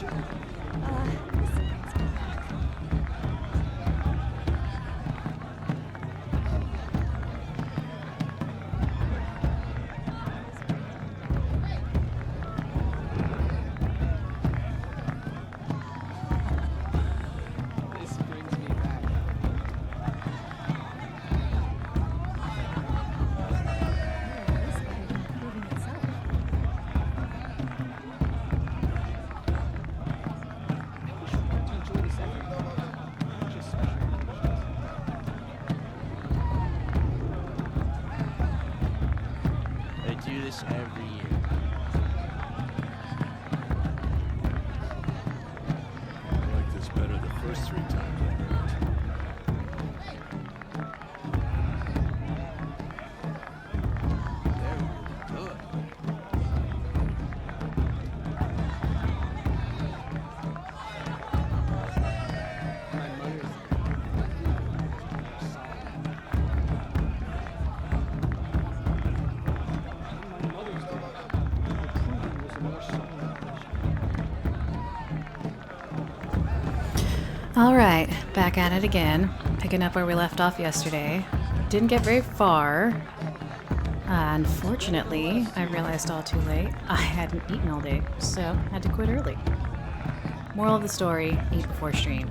This brings me back. I wish we got to enjoy this every day. Not just special occasions. They do this every year. I like this better the first 3 times I heard it. They're really good. My mother's my mother's day, approving was more solid. All right, back at it again, picking up where we left off yesterday. Didn't get very far. Unfortunately, I realized all too late I hadn't eaten all day, so had to quit early. Moral of the story, eat before stream.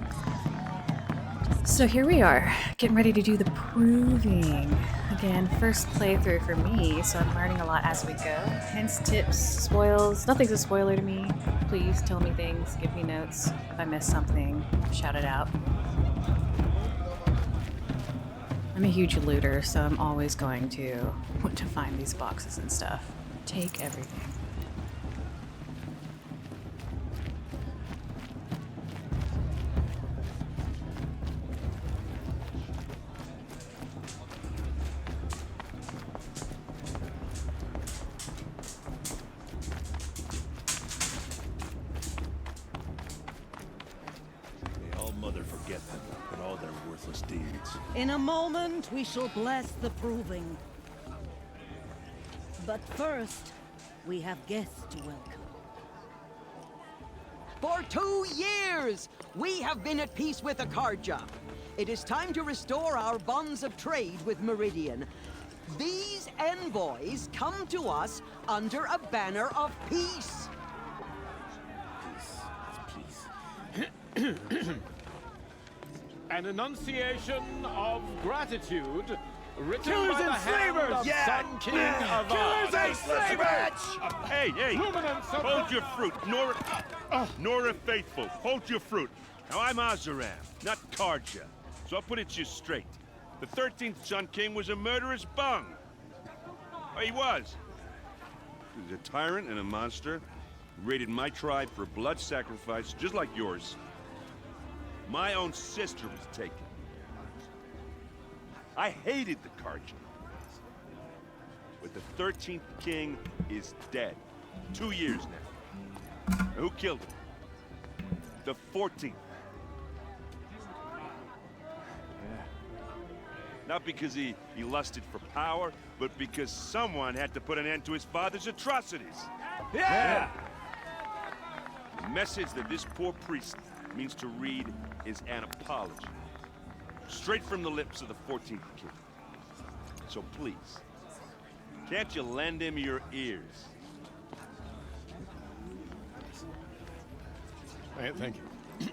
So here we are, getting ready to do the proving. Again, first playthrough for me, so I'm learning a lot as we go. Hence tips, spoils, nothing's a spoiler to me. Please tell me things, give me notes. If I miss something, shout it out. I'm a huge looter, so I'm always going to want to find these boxes and stuff. Take everything. May all mother forget them and all their worthless deeds. In a moment, we shall bless the proving. But first, we have guests to welcome. For 2 years, we have been at peace with Akarja. It is time to restore our bonds of trade with Meridian. These envoys come to us under a banner of peace. An enunciation of gratitude written Killers by the and hand slavers! of Sun King Avad. Killers and slavers! Hey, hey! Luminance of Hold the- your fruit, Nora Faithful. Hold your fruit. Now I'm Azaram, not Karja. So I'll put it to you straight. The 13th Sun King was a murderous bung. Oh, he was. He was a tyrant and a monster. Raided my tribe for blood sacrifice, just like yours. My own sister was taken. I hated the Karja. But the 13th king is dead. 2 years now. Who killed him? The 14th. Not because he lusted for power, but because someone had to put an end to his father's atrocities. Yeah! The message that this poor priest means to read is an apology. Straight from the lips of the 14th king. So please, can't you lend him your ears? Thank you.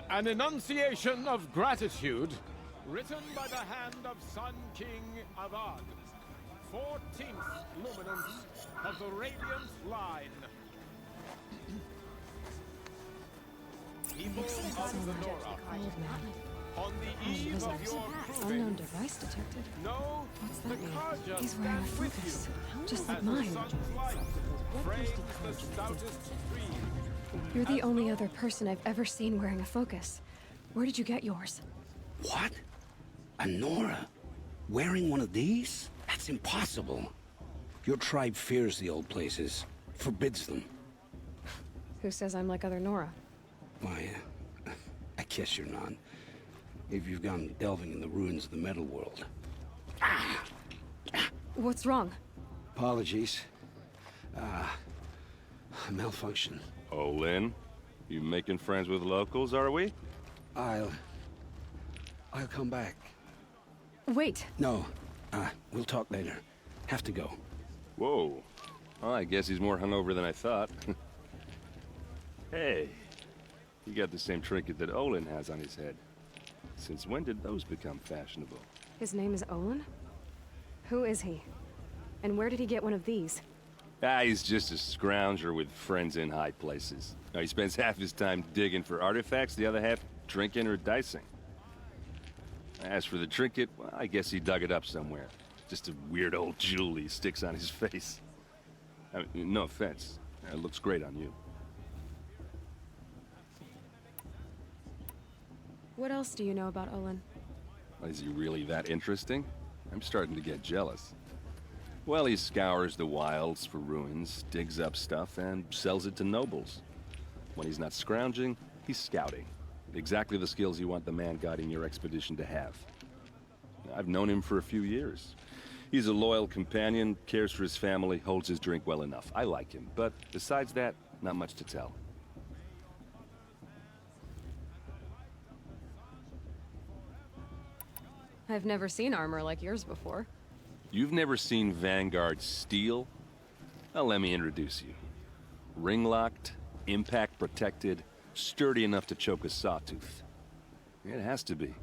An enunciation of gratitude written by the hand of Sun King Avad, 14th luminance of the Radiant Line. People of the Nora, on the eve of your proving, Unknown device detected. know What's the that mean? Karja He's wearing a stands with focus, you. just As like the mine. sun's light frames the stoutest tree. You're the only other person I've ever seen wearing a focus. Where did you get yours? What? A Nora? Wearing one of these? That's impossible. Your tribe fears the old places, forbids them. Who says I'm like other Nora? Why, I guess you're not. If you've gone delving in the ruins of the metal world. What's wrong? Apologies. A malfunction. Olin, you making friends with locals, are we? I'll come back. Wait. No, we'll talk later. Have to go. Whoa. Well, I guess he's more hungover than I thought. Hey, you got the same trinket that Olin has on his head. Since when did those become fashionable? His name is Olin? Who is he? And where did he get one of these? He's just a scrounger with friends in high places. Now, he spends half his time digging for artifacts, the other half drinking or dicing. As for the trinket, well, I guess he dug it up somewhere. Just a weird old jewel he sticks on his face. I mean, no offense. It looks great on you. What else do you know about Olin? Is he really that interesting? I'm starting to get jealous. Well, he scours the wilds for ruins, digs up stuff, and sells it to nobles. When he's not scrounging, he's scouting. Exactly the skills you want the man guiding your expedition to have. I've known him for a few years. He's a loyal companion, cares for his family, holds his drink well enough. I like him, but besides that, not much to tell. I've never seen armor like yours before. You've never seen Vanguard steel? Well, let me introduce you. Ring-locked, impact-protected, sturdy enough to choke a sawtooth. It has to be.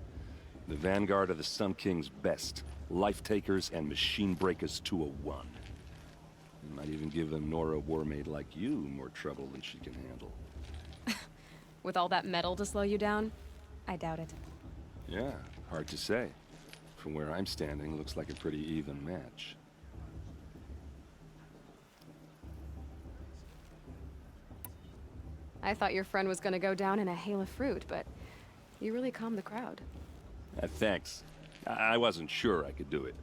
The Vanguard are the Sun King's best. Life-takers and machine-breakers to a one. You might even give a Nora Warmaid like you more trouble than she can handle. With all that metal to slow you down? I doubt it. Yeah, hard to say. From where I'm standing, looks like a pretty even match. I thought your friend was gonna go down in a hail of fruit, but you really calmed the crowd. Thanks. I wasn't sure I could do it.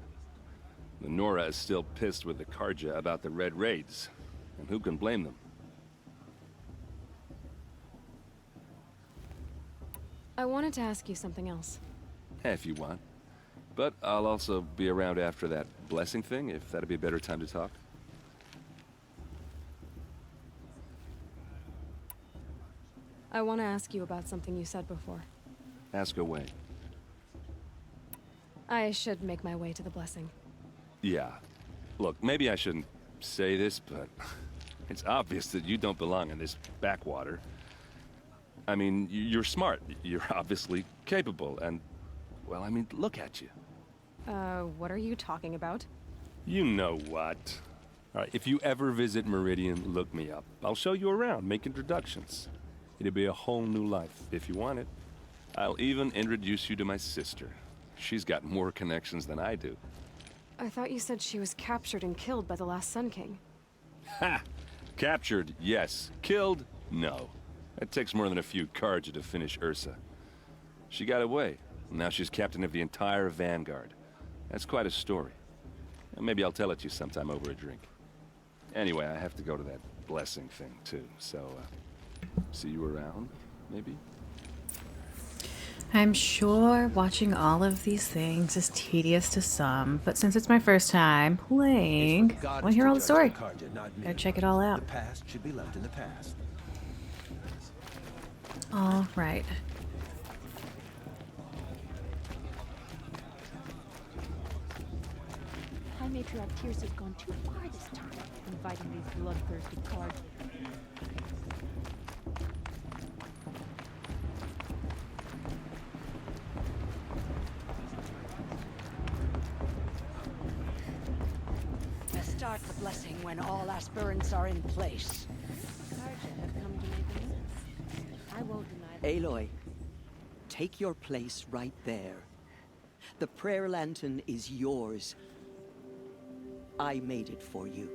The Nora is still pissed with the Carja about the Red Raids, and who can blame them? I wanted to ask you something else. If you want. But I'll also be around after that blessing thing, if that'd be a better time to talk. I want to ask you about something you said before. Ask away. I should make my way to the blessing. Yeah. Look, maybe I shouldn't say this, but it's obvious that you don't belong in this backwater. I mean, you're smart. You're obviously capable, and, well, I mean, look at you. What are you talking about? You know what. All right, if you ever visit Meridian, look me up. I'll show you around, make introductions. It'll be a whole new life, if you want it. I'll even introduce you to my sister. She's got more connections than I do. I thought you said she was captured and killed by the last Sun King. Ha! Captured, yes. Killed, no. It takes more than a few Carja to finish Ursa. She got away. Now she's captain of the entire Vanguard. That's quite a story. And maybe I'll tell it to you sometime over a drink. Anyway, I have to go to that blessing thing, too. So, see you around, maybe? I'm sure watching all of these things is tedious to some, but since it's my first time playing, I want to hear all the story. Gotta check it all out. The past should be left in the past. All right. High Matriarch Tears has gone too far this time, inviting these bloodthirsty cards. Start the blessing when all aspirants are in place. Carja have come to make amends. I won't deny that. Aloy, take your place right there. The prayer lantern is yours. I made it for you.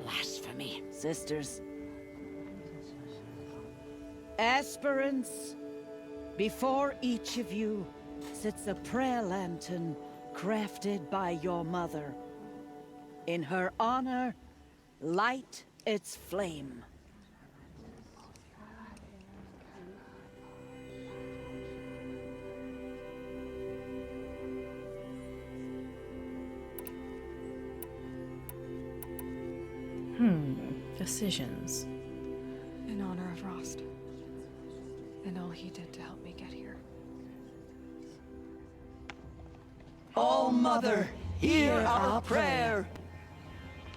Blasphemy. Sisters. Aspirants, before each of you sits a prayer lantern crafted by your mother. In her honor, light its flame. Decisions. In honor of Rost. And all he did to help me get here. Oh, Mother, hear our prayer.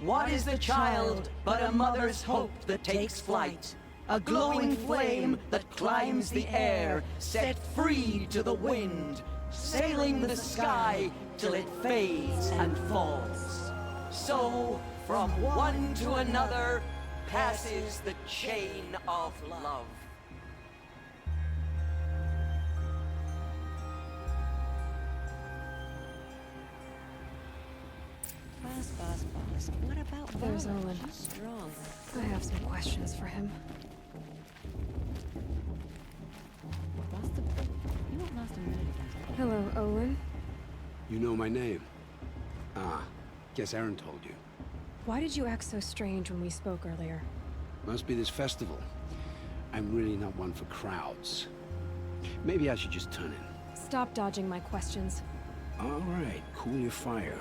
What is the child but a mother's hope that takes flight? A glowing flame that climbs the air, set free to the wind, sailing the sky till it fades and falls. So, from one to another, passes the chain of love. Boss. What about There's Lola? Olin. She's strong. I have some questions for him. You won't last a minute. Hello, Olin. You know my name? Ah, guess Aaron told you. Why did you act so strange when we spoke earlier? Must be this festival. I'm really not one for crowds. Maybe I should just turn in. Stop dodging my questions. All right, cool your fire.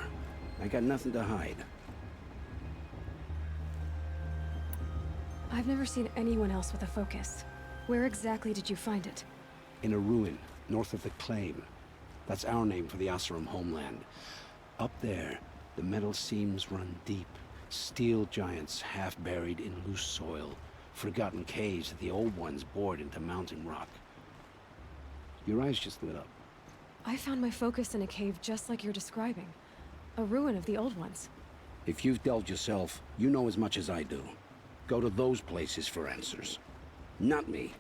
I got nothing to hide. I've never seen anyone else with a focus. Where exactly did you find it? In a ruin, north of the Claim. That's our name for the Oseram homeland. Up there, the metal seams run deep. Steel giants half buried in loose soil. Forgotten caves that the old ones bored into mountain rock. Your eyes just lit up. I found my focus in a cave just like you're describing. A ruin of the old ones. If you've delved yourself, you know as much as I do. Go to those places for answers. Not me.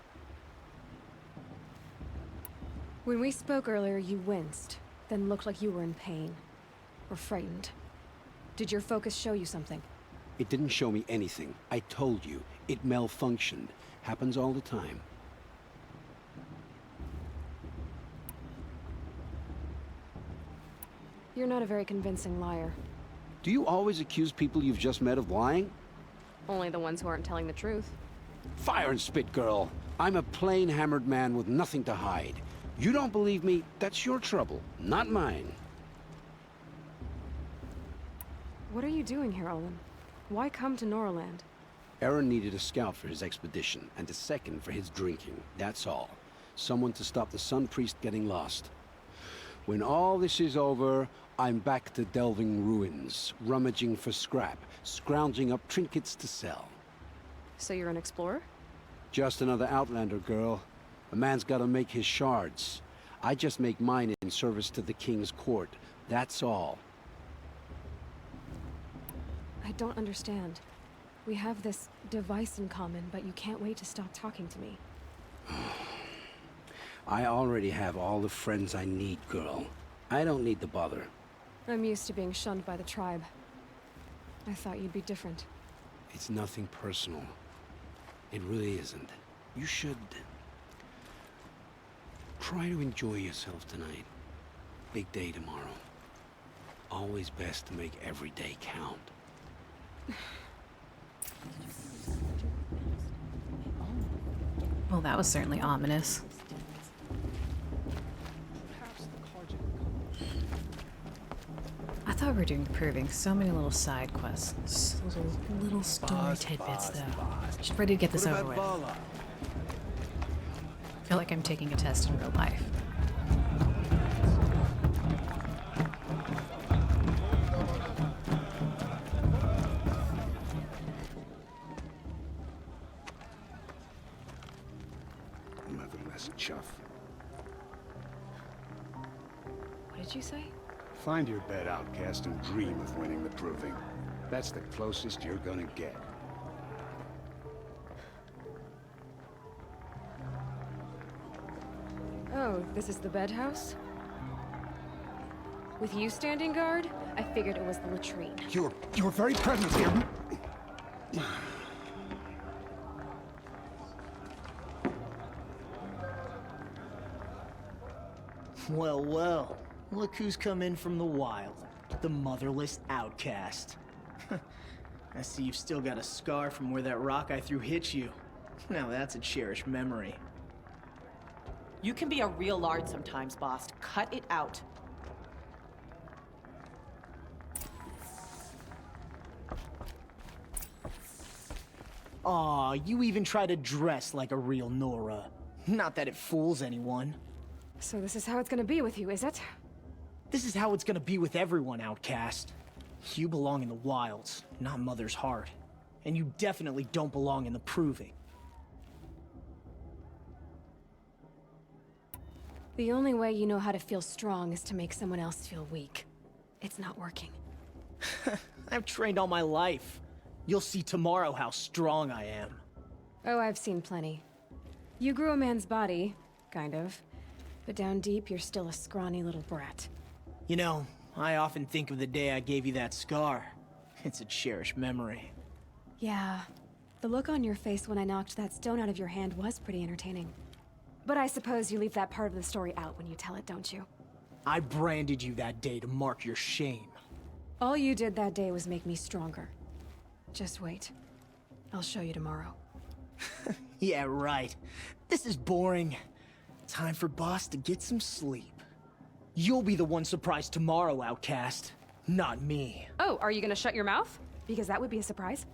When we spoke earlier, you winced, then looked like you were in pain. Or frightened. Did your focus show you something? It didn't show me anything. I told you. It malfunctioned. Happens all the time. You're not a very convincing liar. Do you always accuse people you've just met of lying? Only the ones who aren't telling the truth. Fire and spit, girl. I'm a plain hammered man with nothing to hide. You don't believe me, that's your trouble, not mine. What are you doing here, Olin? Why come to Noraland? Aaron needed a scout for his expedition, and a second for his drinking, that's all. Someone to stop the Sun Priest getting lost. When all this is over, I'm back to delving ruins, rummaging for scrap, scrounging up trinkets to sell. So you're an explorer? Just another Outlander, girl. A man's gotta make his shards. I just make mine in service to the King's court, that's all. I don't understand. We have this device in common, but you can't wait to stop talking to me. I already have all the friends I need, girl. I don't need the bother. I'm used to being shunned by the tribe. I thought you'd be different. It's nothing personal. It really isn't. You should... try to enjoy yourself tonight. Big day tomorrow. Always best to make every day count. Well, that was certainly ominous. I thought we were doing proving. So many little side quests. Little story tidbits, though. Just ready to get this over with. I feel like I'm taking a test in real life. Motherless chuff. What did you say? Find your bed, outcast, and dream of winning the proving. That's the closest you're gonna get. Oh, this is the bed house? With you standing guard, I figured it was the latrine. Your very presence here. Well, look who's come in from the wild. The motherless outcast. I see you've still got a scar from where that rock I threw hit you. Now that's a cherished memory. You can be a real lard sometimes, boss. Cut it out. Aw, you even try to dress like a real Nora. Not that it fools anyone. So this is how it's gonna be with you, is it? This is how it's gonna be with everyone, Outcast. You belong in the wilds, not Mother's Heart. And you definitely don't belong in the Proving. The only way you know how to feel strong is to make someone else feel weak. It's not working. I've trained all my life. You'll see tomorrow how strong I am. Oh, I've seen plenty. You grew a man's body, kind of. But down deep, you're still a scrawny little brat. You know, I often think of the day I gave you that scar. It's a cherished memory. Yeah. The look on your face when I knocked that stone out of your hand was pretty entertaining. But I suppose you leave that part of the story out when you tell it, don't you? I branded you that day to mark your shame. All you did that day was make me stronger. Just wait. I'll show you tomorrow. Yeah, right. This is boring. Time for Boss to get some sleep. You'll be the one surprised tomorrow, Outcast. Not me. Oh, are you gonna shut your mouth? Because that would be a surprise.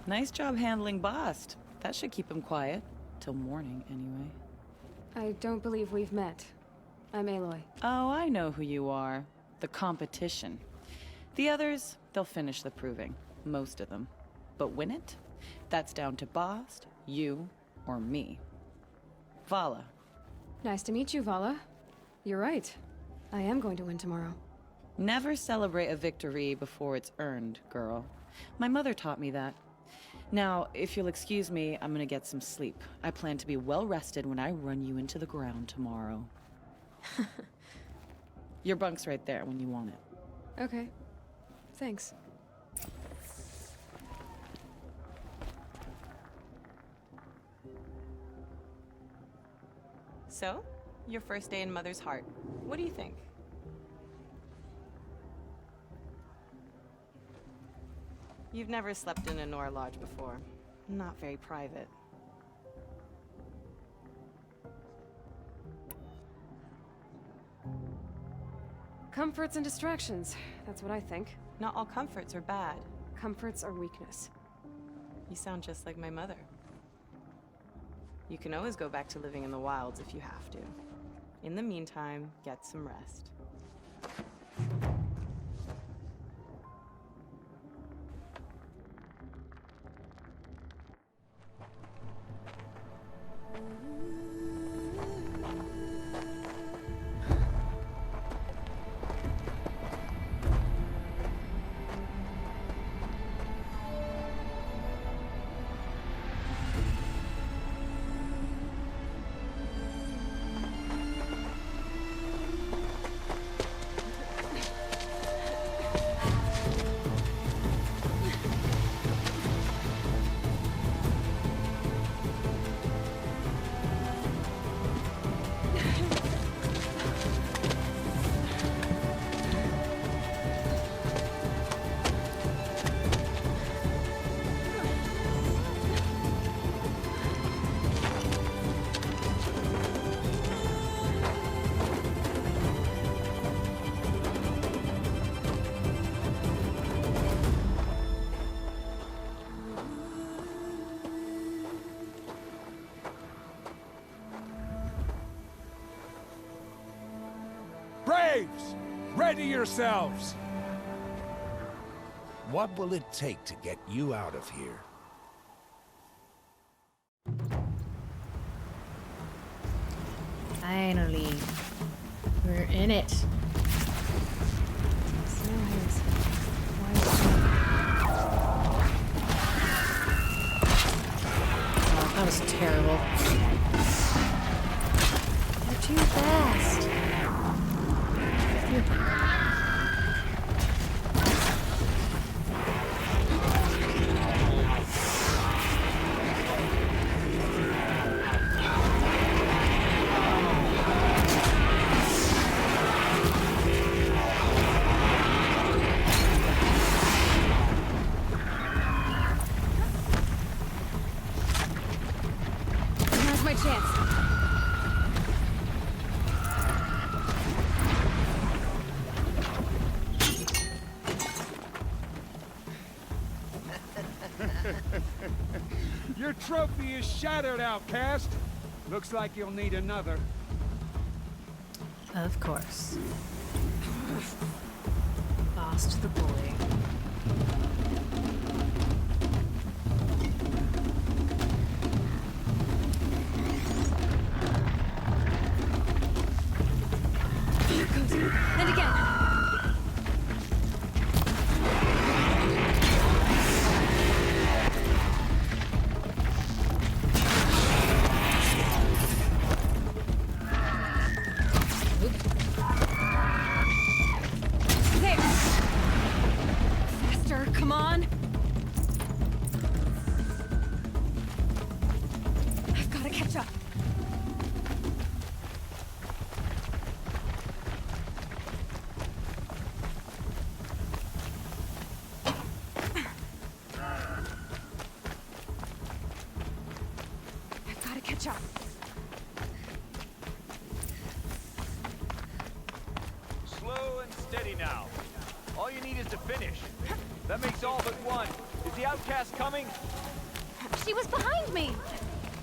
Nice job handling Bast. That should keep him quiet. Till morning, anyway. I don't believe we've met. I'm Aloy. Oh, I know who you are. The competition. The others, they'll finish the Proving. Most of them. But win it? That's down to Bast, you, or me. Vala. Nice to meet you, Vala. You're right. I am going to win tomorrow. Never celebrate a victory before it's earned, girl. My mother taught me that. Now, if you'll excuse me, I'm gonna get some sleep. I plan to be well rested when I run you into the ground tomorrow. Your bunk's right there when you want it. Okay. Thanks. So, your first day in Mother's Heart. What do you think? You've never slept in a Nora lodge before. Not very private. Comforts and distractions. That's what I think. Not all comforts are bad. Comforts are weakness. You sound just like my mother. You can always go back to living in the wilds if you have to. In the meantime, get some rest. Braves! Ready yourselves! What will it take to get you out of here? Finally. We're in it. Oh, that was terrible. You're too fast. Your trophy is shattered, outcast. Looks like you'll need another. Of course. Boss to the bully. Here goes. And again. There. Faster, come on. I've got to catch up. I've got to catch up. Slow and steady now. All you need is to finish. That makes all but one. Is the outcast coming? She was behind me.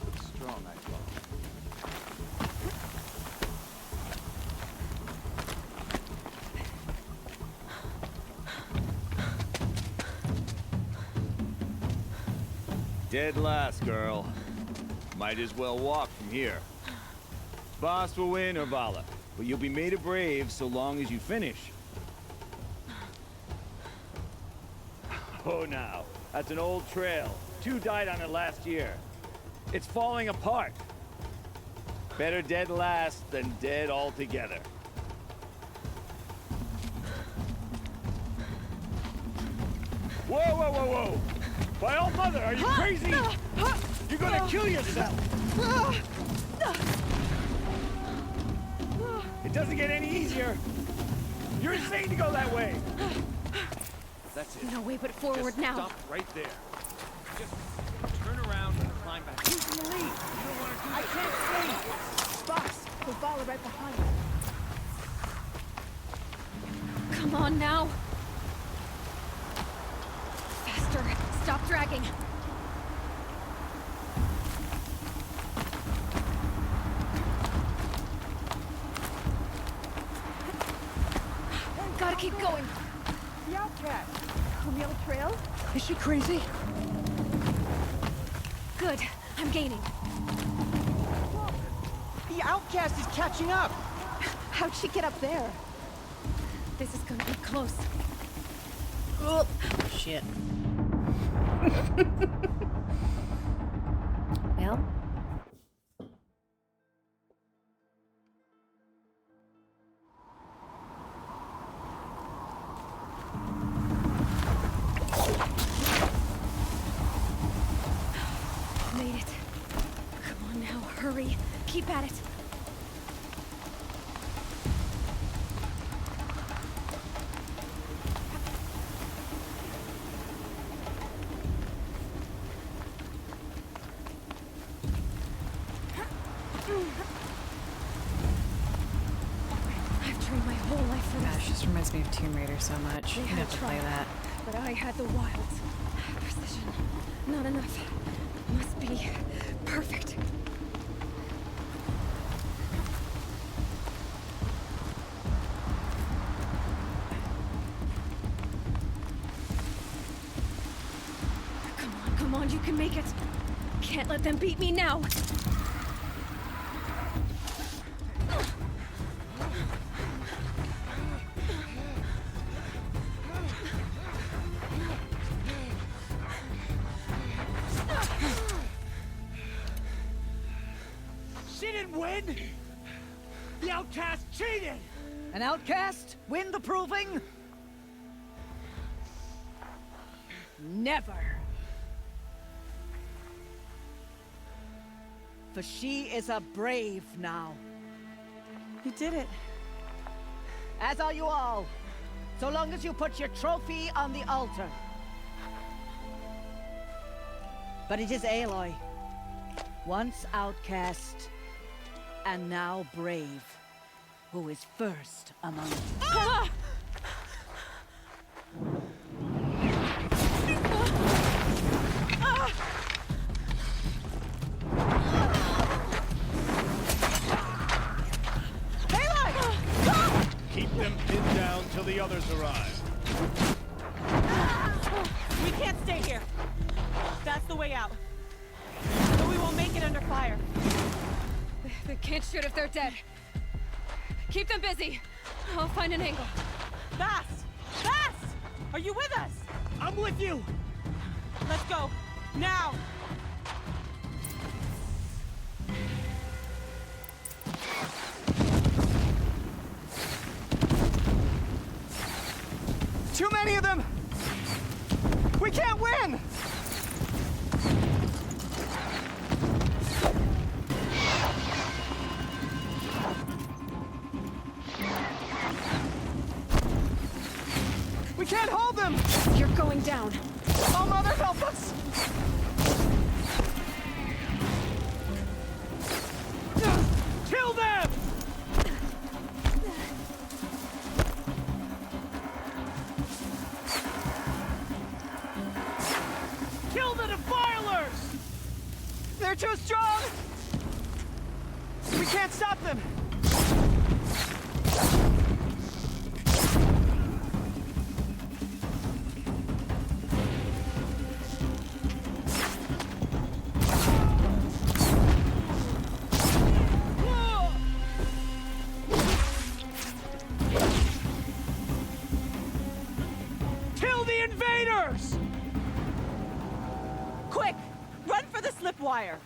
Looks strong, I thought. Dead last, girl. Might as well walk from here. Boss will win or Vala, but you'll be made a brave so long as you finish. Oh, now. That's an old trail. 2 died on it last year. It's falling apart. Better dead last than dead altogether. Whoa, whoa, whoa, whoa! By all mother, are you crazy? You're gonna kill yourself! It doesn't get any easier. You're insane to go that way. That's it. No way but forward Just now. Stop right there. Just turn around and climb back. Who's in the lead? You don't want to do I can't see! Boss, we'll follow right behind you. Come on now. Faster. Stop dragging. Gotta keep going. The outcast. From the old trail? Is she crazy? Good. I'm gaining. The outcast is catching up. How'd she get up there? This is gonna be close. Oh, shit. Well. Made it. Come on now, hurry. Keep at it. I've trained my whole life for Gosh, this. this reminds me of Tomb Raider so much. They You had have to play tried, that. but I had the wilds. Precision. Not enough. Must be perfect. Come on, you can make it. Can't let them beat me now. She didn't win! The outcast cheated! An outcast? Win the proving? Never. For she is a brave now. You did it. As are you all. So long as you put your trophy on the altar. But it is Aloy. Once outcast, and now brave, who is first among you. Ah! out. But we won't make it under fire. They can't shoot if they're dead. Keep them busy. I'll find an angle. Bast! Bast! Are you with us? I'm with you! Let's go. Now! Too many of them! We can't win! We can't hold them! You're going down. Oh, Mother, help us! Kill them! Kill the defilers! They're too strong! We can't stop them! Kill the invaders! Quick! Run for the slipwire!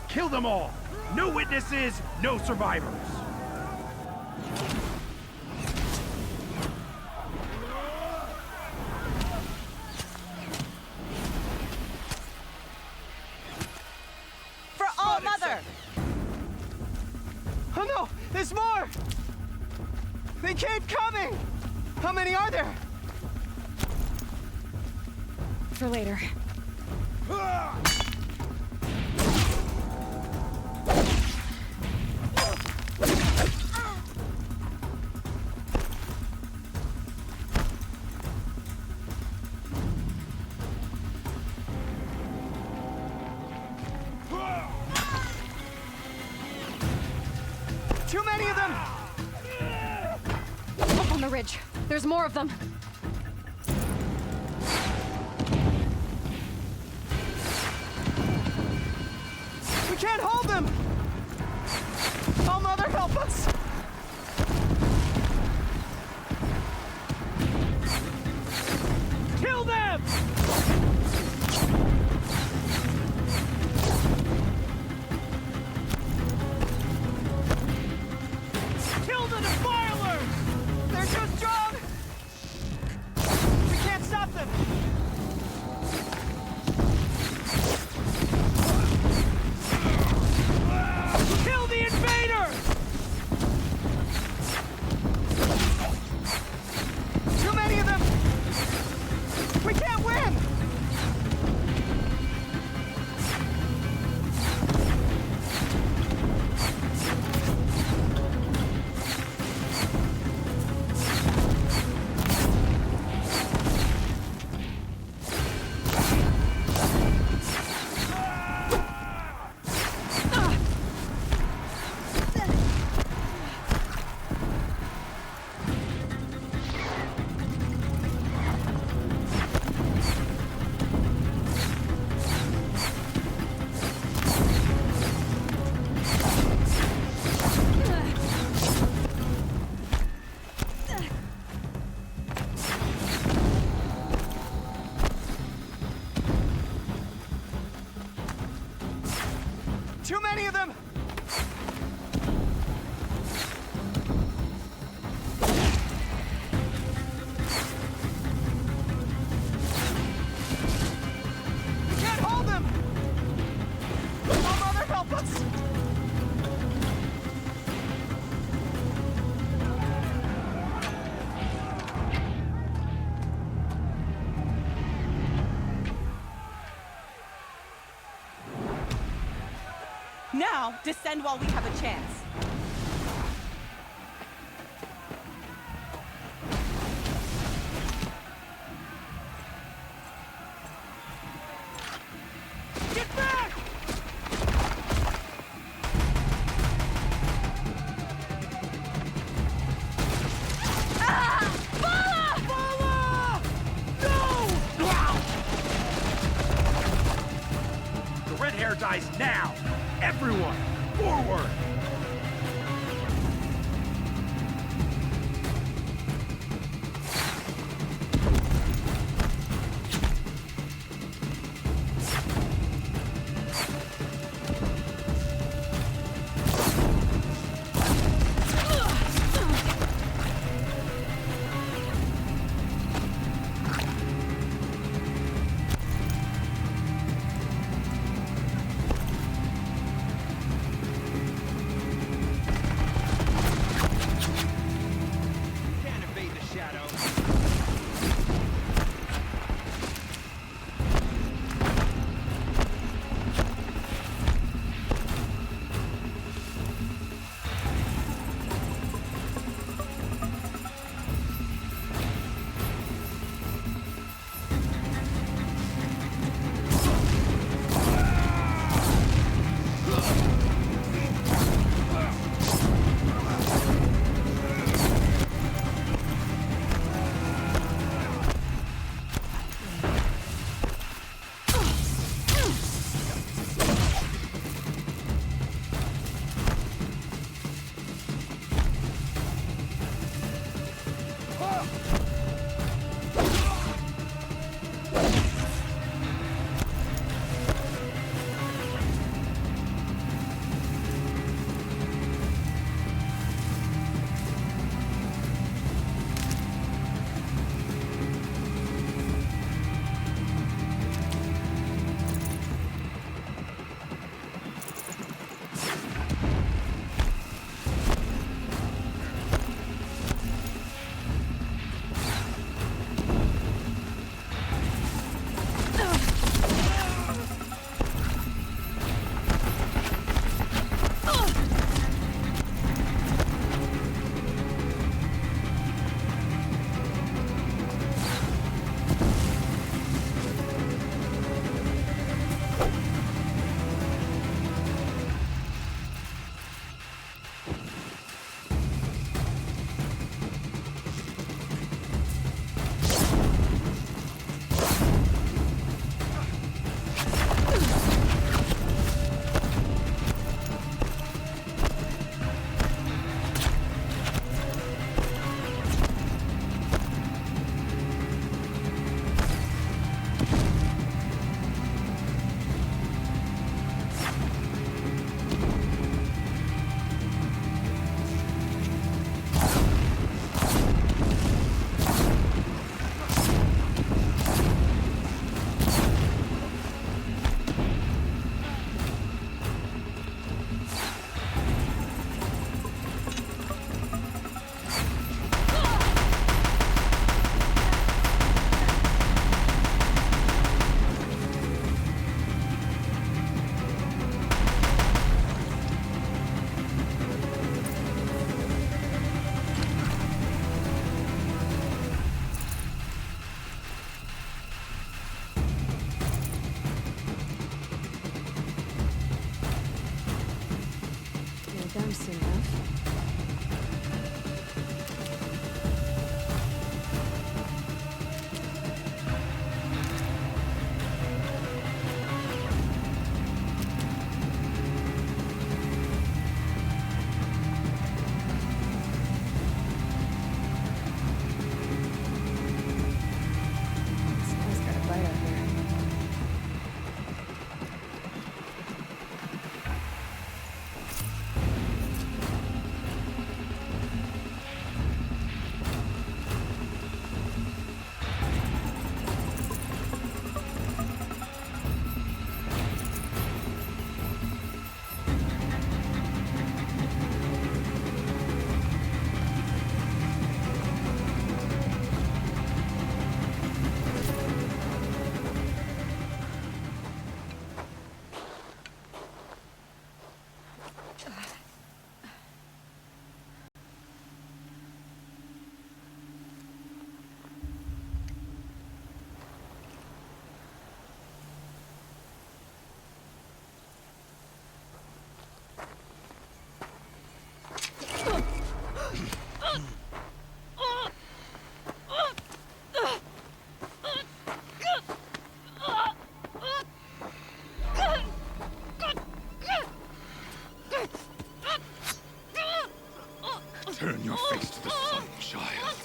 Kill them all! No witnesses, no survivors! For All Mother! Oh no! There's more! They keep coming! How many are there? For later. Too many of them! Up on the ridge. There's more of them. We can't hold them! Oh, Mother, help us! Kill them! Kill the defilers! They're too strong! We can't stop them! Kill the invaders! Too many of them! We can't win! Too many of them! We can't hold them! Oh, Mother, help us! Now, descend while we have a chance. Get back! guys, now! Everyone, forward! the Sun Child.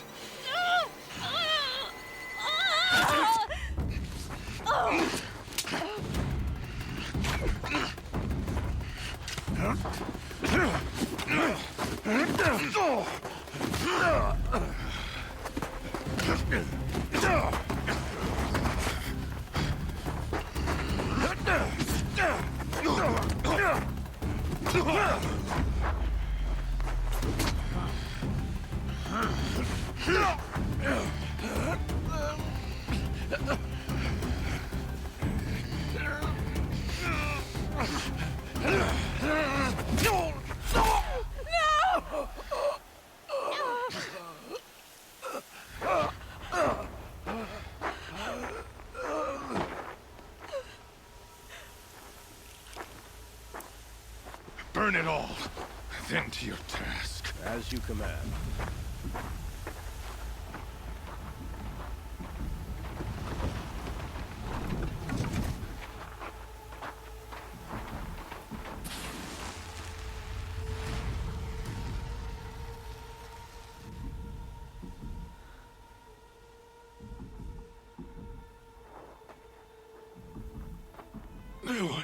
Burn it all, then to your task. As you command. Aloy.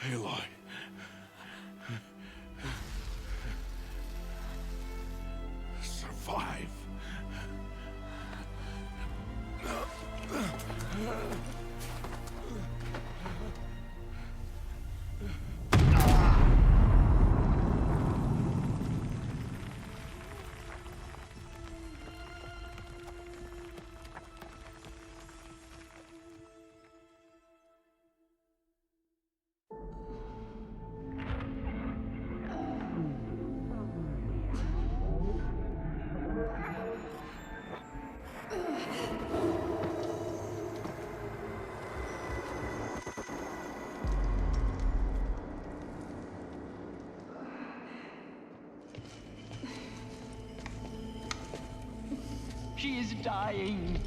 Aloy. Survive. She is dying.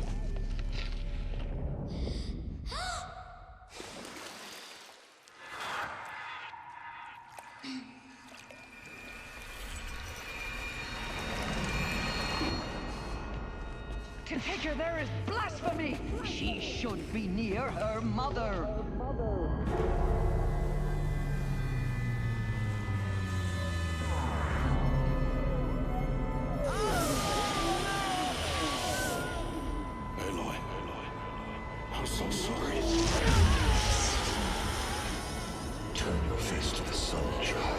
To take her there is blasphemy. She should be near her mother. Aloy. I'm so sorry. Turn your face to the sun, child.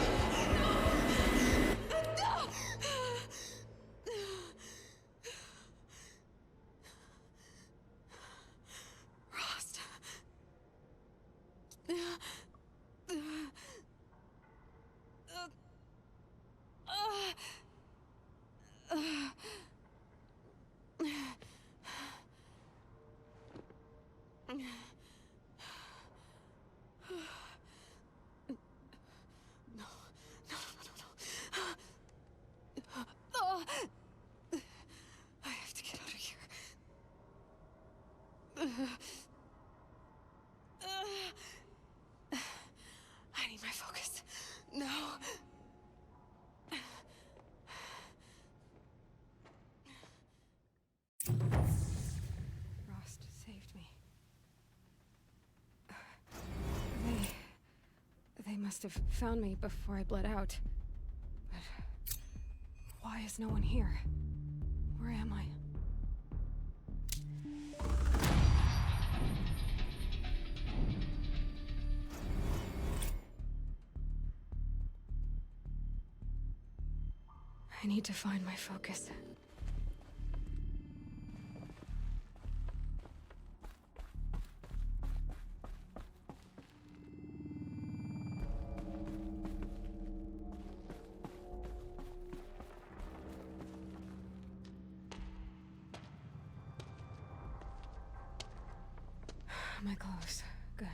Rost. I have to get out of here. I need my focus. No. Rost saved me. They must have found me before I bled out. But why is no one here? Where am I? I need to find my focus. My clothes. Good.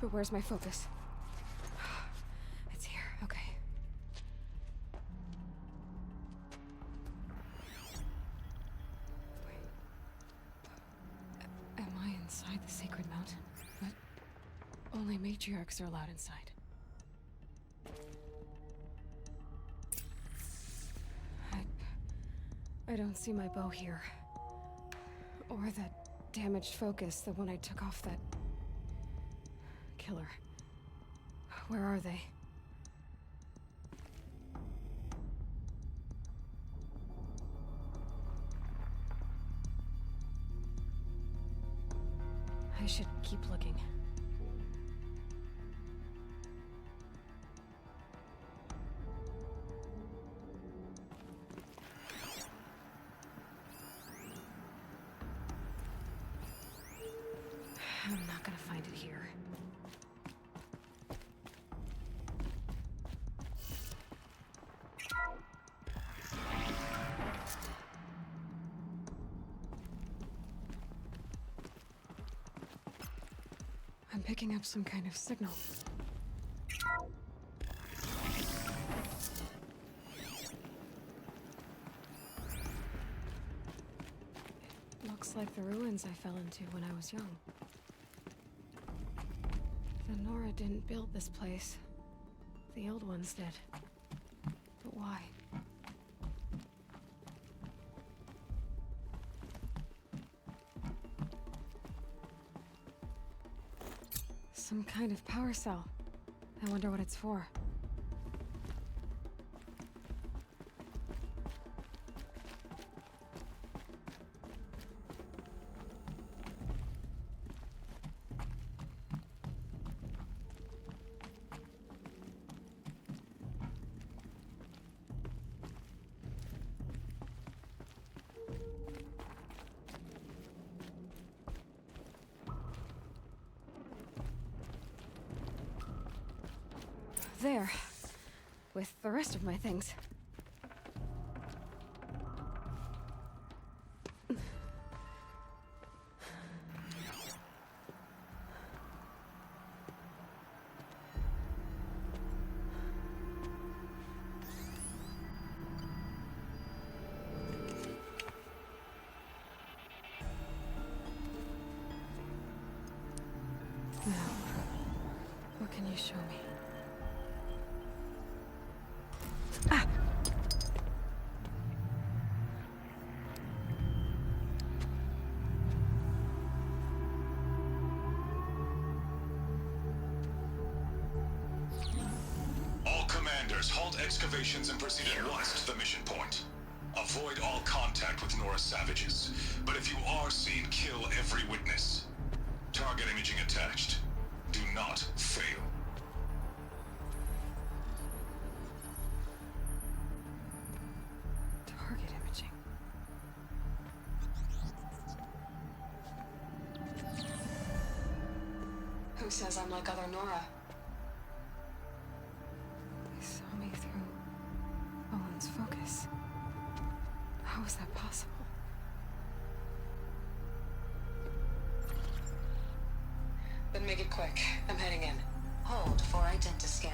But where's my focus? It's here. Okay. Wait. Am I inside the sacred mountain, but only matriarchs are allowed inside. I don't see my bow here. Or that damaged focus, the one I took off that killer. Where are they? I should keep looking. I'm not gonna find it here. I'm picking up some kind of signal. It looks like the ruins I fell into when I was young. The Nora didn't build this place. The old ones did. But why? Some kind of power cell. I wonder what it's for. There. With the rest of my things. Now, what can you show me? Halt excavations and proceed at once to the mission point. Avoid all contact with Nora savages, but if you are seen, kill every witness. Target imaging attached. Do not fail. Target imaging. Who says I'm like other Nora? Focus. How is that possible? Then make it quick. I'm heading in. Hold for identiscan.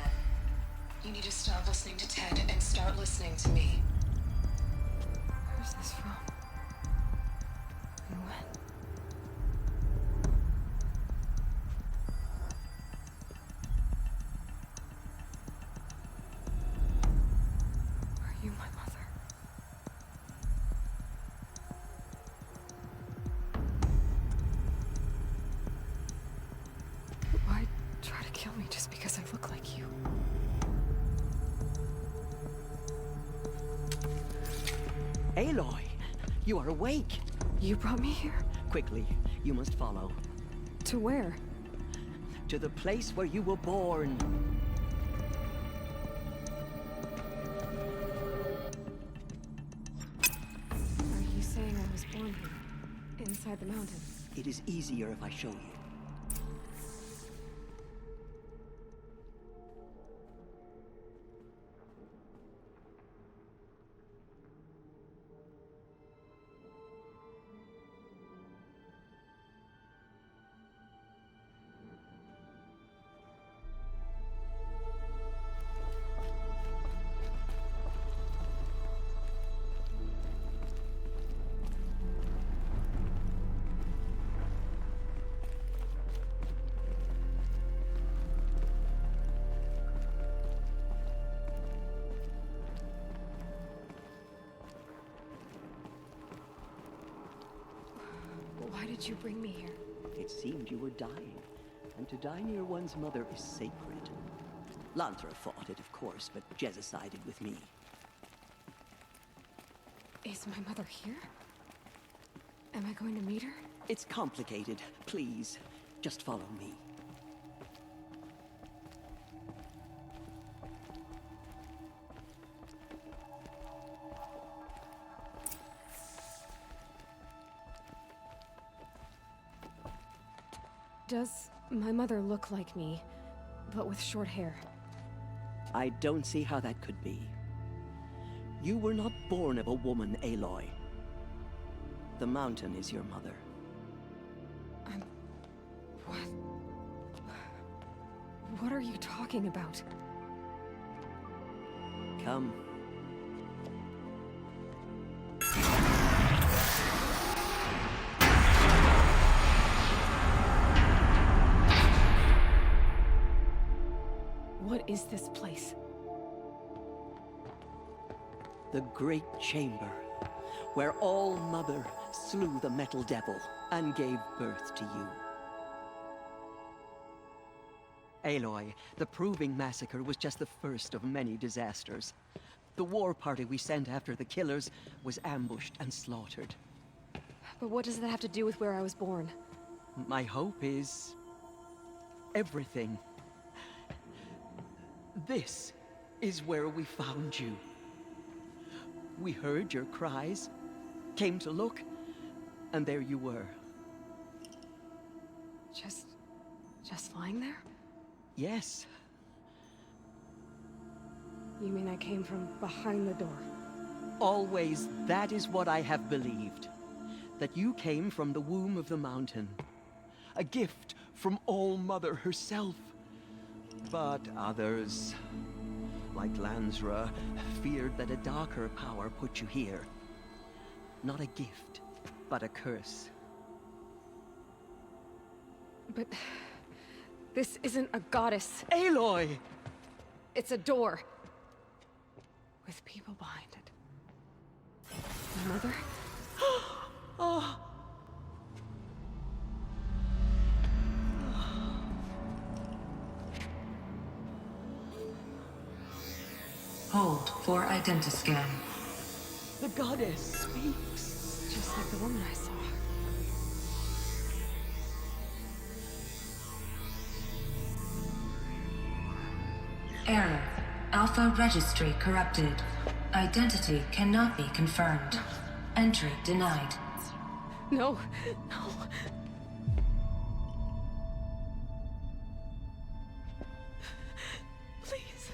You need to stop listening to Ted and start listening to me. Where's this from? And when? Kill me just because I look like you. Aloy, you are awake. You brought me here? Quickly, you must follow. To where? To the place where you were born. Are you saying I was born here? Inside the mountain? It is easier if I show you. did you bring me here? It seemed you were dying, and to die near one's mother is sacred. Lantra fought it, of course, but Jezza sided with me. Is my mother here? Am I going to meet her? It's complicated. Please, just follow me. Does my mother look like me, but with short hair? I don't see how that could be. You were not born of a woman, Aloy. The mountain is your mother. What are you talking about? Come. What is this place? The Great Chamber, where All Mother slew the Metal Devil and gave birth to you. Aloy, the Proving Massacre was just the first of many disasters. The war party we sent after the killers was ambushed and slaughtered. But what does that have to do with where I was born? My hope is... everything. This is where we found you. We heard your cries, came to look, and there you were. Just lying there? Yes. You mean I came from behind the door? Always, that is what I have believed. That you came from the womb of the mountain. A gift from All Mother herself. But others, like Lansra, feared that a darker power put you here. Not a gift, but a curse. But... this isn't a goddess. Aloy! It's a door. With people behind it. My mother? Oh! Hold for identiscan. The goddess speaks. Just like the woman I saw. Error. Alpha registry corrupted. Identity cannot be confirmed. Entry denied. No. No. Please.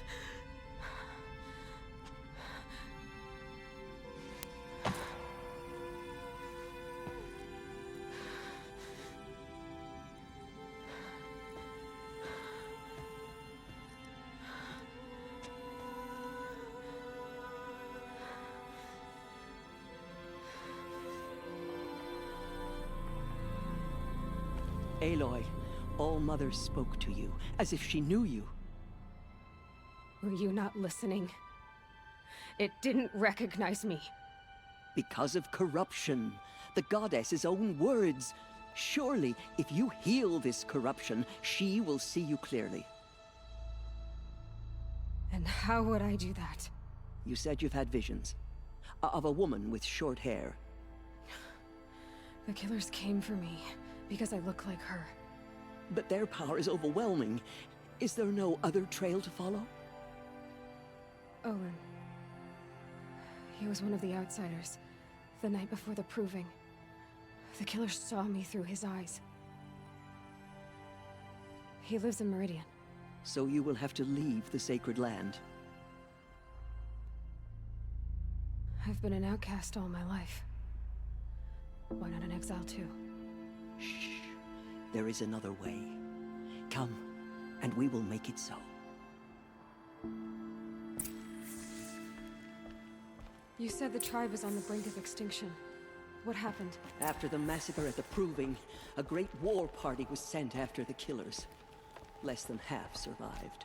Aloy, All Mother spoke to you, as if she knew you. Were you not listening? It didn't recognize me. Because of corruption. The goddess's own words. Surely, if you heal this corruption, she will see you clearly. And how would I do that? You said you've had visions. Of a woman with short hair. The killers came for me, because I look like her. But their power is overwhelming. Is there no other trail to follow? Olin. He was one of the outsiders, the night before the Proving. The killer saw me through his eyes. He lives in Meridian. So you will have to leave the sacred land. I've been an outcast all my life. Why not an exile too? Shh. There is another way. Come, and we will make it so. You said the tribe is on the brink of extinction. What happened? After the massacre at the Proving, a great war party was sent after the killers. Less than half survived.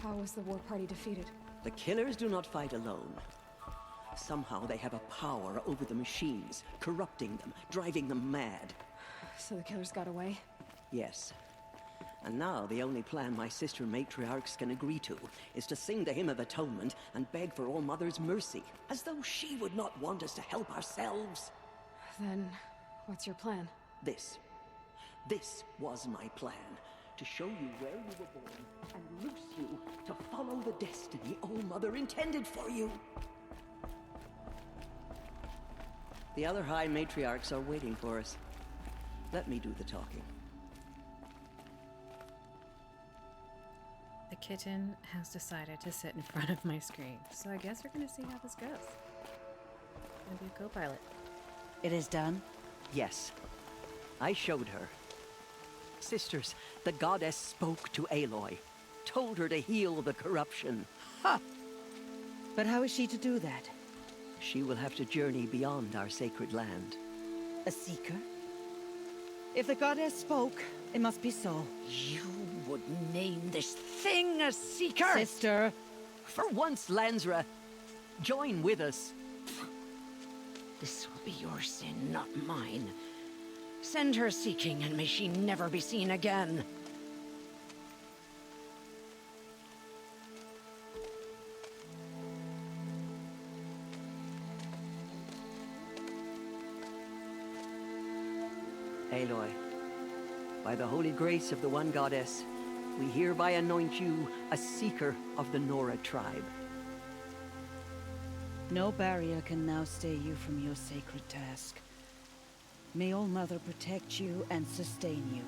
How was the war party defeated? The killers do not fight alone. Somehow they have a power over the machines, corrupting them, driving them mad. So the killers got away? Yes. And now the only plan my sister matriarchs can agree to is to sing the Hymn of Atonement and beg for All Mother's mercy, as though she would not want us to help ourselves. Then, what's your plan? This was my plan. To show you where you were born and loose you to follow the destiny All Mother intended for you. The other High Matriarchs are waiting for us. Let me do the talking. The kitten has decided to sit in front of my screen, so I guess we're gonna see how this goes. I'm gonna be a co-pilot. It is done? Yes. I showed her. Sisters, the goddess spoke to Aloy, told her to heal the corruption. Ha! But how is she to do that? She will have to journey beyond our sacred land. A seeker? If the goddess spoke, it must be so. You would name this thing a seeker? Sister! For once, Lansra, join with us. This will be your sin, not mine. Send her seeking, and may she never be seen again. Aloy, by the holy grace of the one goddess, we hereby anoint you a seeker of the Nora tribe. No barrier can now stay you from your sacred task. May All Mother protect you and sustain you.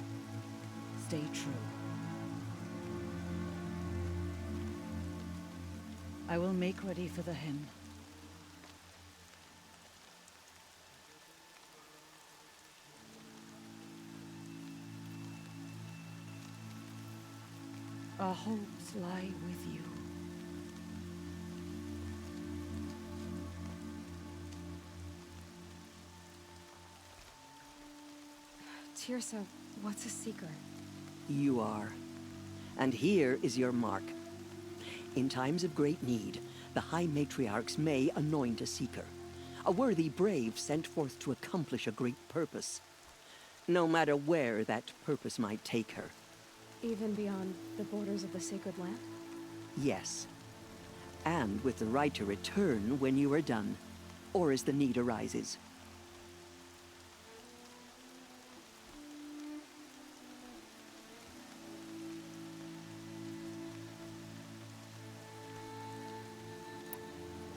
Stay true. I will make ready for the hymn. Our hopes lie with you. Teersa, what's a seeker? You are. And here is your mark. In times of great need, the High Matriarchs may anoint a seeker. A worthy brave sent forth to accomplish a great purpose. No matter where that purpose might take her. Even beyond the borders of the sacred land? Yes. And with the right to return when you are done, or as the need arises.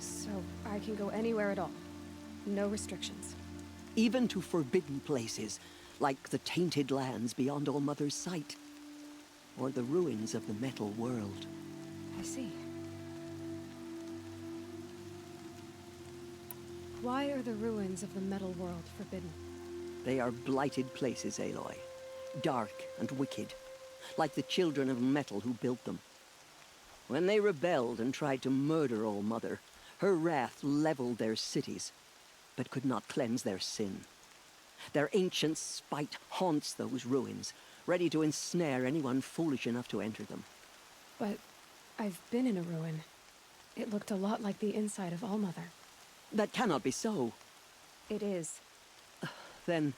So I can go anywhere at all? No restrictions? Even to forbidden places, like the tainted lands beyond All Mother's sight. Or the ruins of the metal world. I see. Why are the ruins of the metal world forbidden? They are blighted places, Aloy. Dark and wicked. Like the children of metal who built them. When they rebelled and tried to murder All Mother, her wrath leveled their cities, but could not cleanse their sin. Their ancient spite haunts those ruins, ready to ensnare anyone foolish enough to enter them. But I've been in a ruin. It looked a lot like the inside of All Mother. That cannot be so. It is. Then,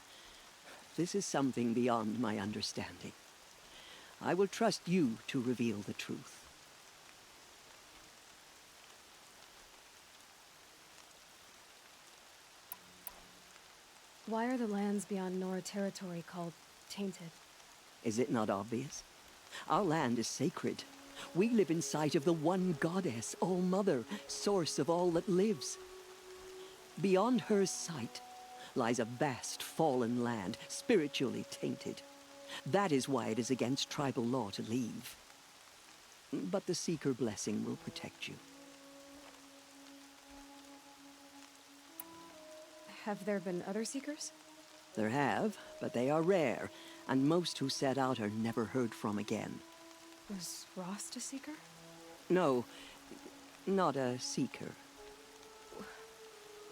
this is something beyond my understanding. I will trust you to reveal the truth. Why are the lands beyond Nora territory called tainted? Is it not obvious? Our land is sacred. We live in sight of the one goddess, All Mother, source of all that lives. Beyond her sight lies a vast fallen land, spiritually tainted. That is why it is against tribal law to leave. But the Seeker blessing will protect you. Have there been other Seekers? There have, but they are rare, and most who set out are never heard from again. Was Rost a Seeker? No, not a Seeker.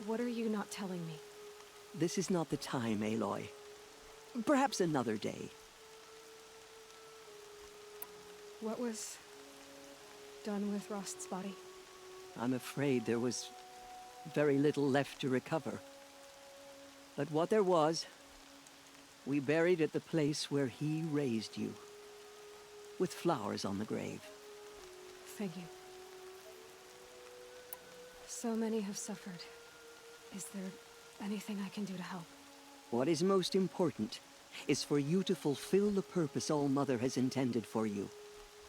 What are you not telling me? This is not the time, Aloy. Perhaps another day. What was done with Rost's body? I'm afraid there was very little left to recover. But what there was, we buried at the place where he raised you, with flowers on the grave. Thank you. So many have suffered. Is there anything I can do to help? What is most important is for you to fulfill the purpose All-Mother has intended for you.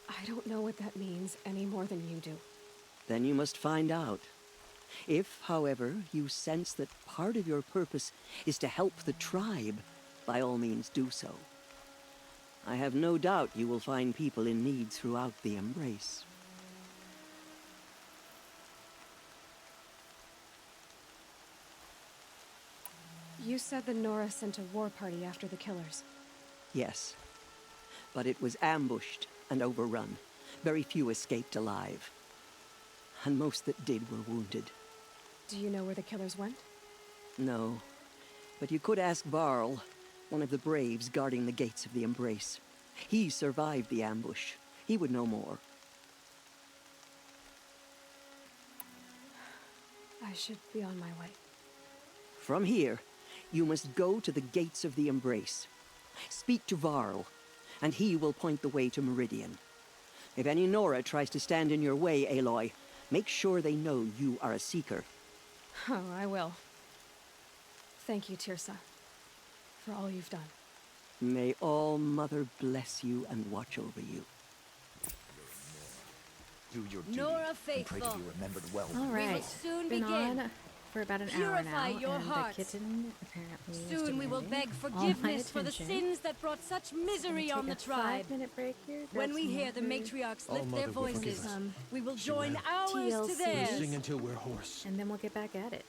I don't know what that means any more than you do. Then you must find out. If, however, you sense that part of your purpose is to help the tribe, by all means do so. I have no doubt you will find people in need throughout the Embrace. You said the Nora sent a war party after the killers. Yes, but it was ambushed and overrun. Very few escaped alive. And most that did were wounded. Do you know where the killers went? No, but you could ask Varl, one of the Braves guarding the gates of the Embrace. He survived the ambush. He would know more. I should be on my way. From here, you must go to the gates of the Embrace. Speak to Varl, and he will point the way to Meridian. If any Nora tries to stand in your way, Aloy, make sure they know you are a Seeker. Oh, I will. Thank you, Tirsa, for all you've done. May All-Mother bless you and watch over you. Do your duty Nora and pray to Faithful. be remembered well. All We will right. soon Been begin. on for about an Purify hour now, your and hearts. the kitten apparently is Soon we will demanding beg all my forgiveness for the attention. sins that brought such misery Take on the a tribe. 5-minute break here. When grab we some hear the water. matriarchs All lift their Mother will forgive voices, us. we will She join will. ours to TLC. We'll theirs. sing until we're hoarse. And then we'll get back at it.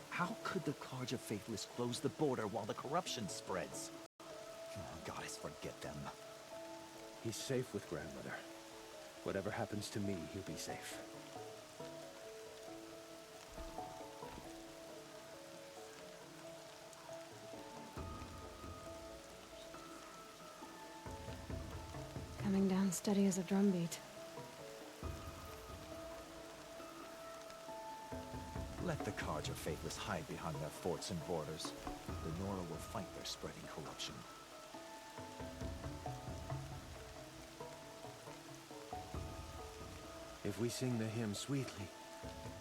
How could the Carja Faithless close the border while the corruption spreads? Oh, Goddess, forget them. He's safe with Grandmother. Whatever happens to me, he'll be safe. Coming down steady as a drumbeat. Let the Carja Faithless hide behind their forts and borders. The Nora will fight their spreading corruption. If we sing the hymn sweetly,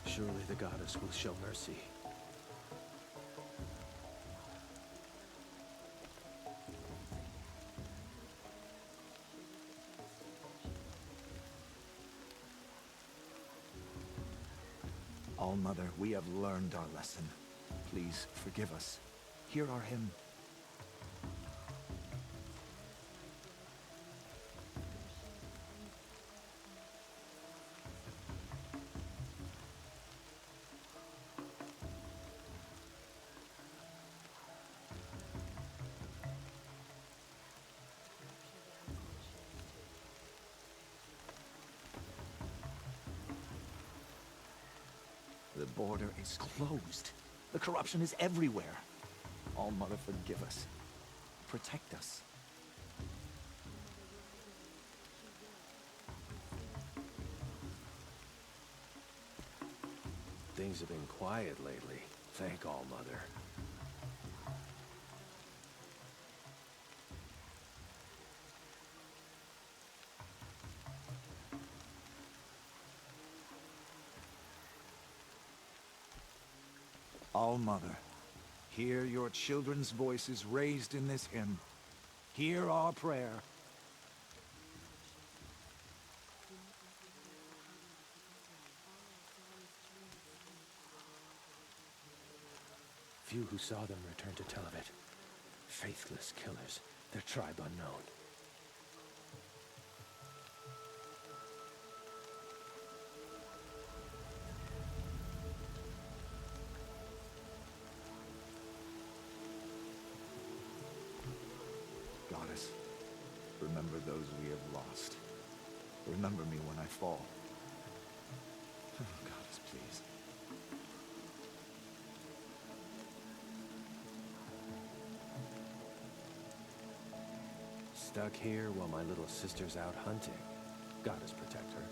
surely the goddess will show mercy. All-Mother, we have learned our lesson. Please forgive us. Hear our hymn. The border is closed. The corruption is everywhere. All-Mother, forgive us. Protect us. Things have been quiet lately. Thank All-Mother. All-Mother, hear your children's voices raised in this hymn. Hear our prayer. Few who saw them returned to tell of it. Faithless killers, their tribe unknown. Goddess, remember those we have lost. Remember me when I fall. Oh, Goddess, please. Stuck here while my little sister's out hunting. Goddess protect her.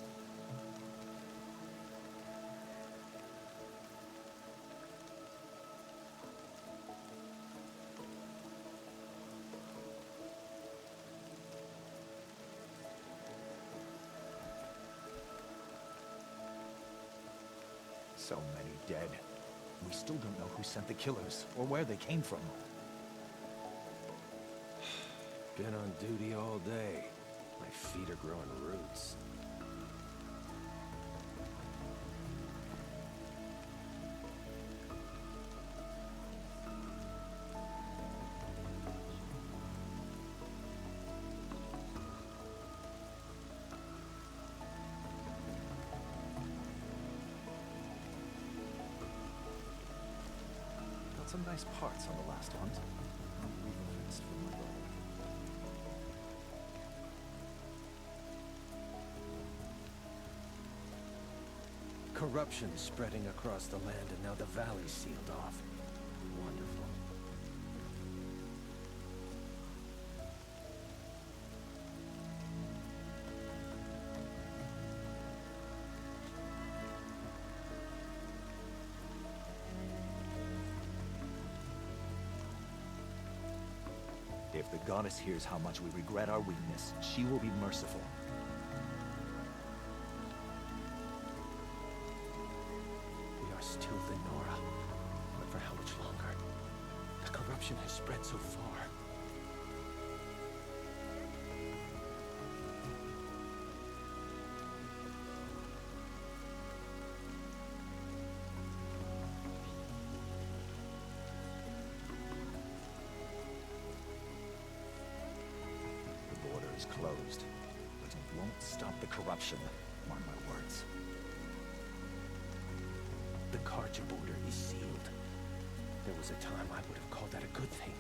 So many dead. We still don't know who sent the killers, or where they came from. Been on duty all day. My feet are growing roots. Got some nice parts on the last hunt. I'll leave a fist for my brother. Corruption spreading across the land, and now the valley's sealed off. Wonderful. If the goddess hears how much we regret our weakness, she will be merciful. We are still the Nora, but for how much longer? The corruption has spread so far. The border is closed, but it won't stop the corruption. Mark my words. The Carja border is sealed. There was a time I would have called that a good thing,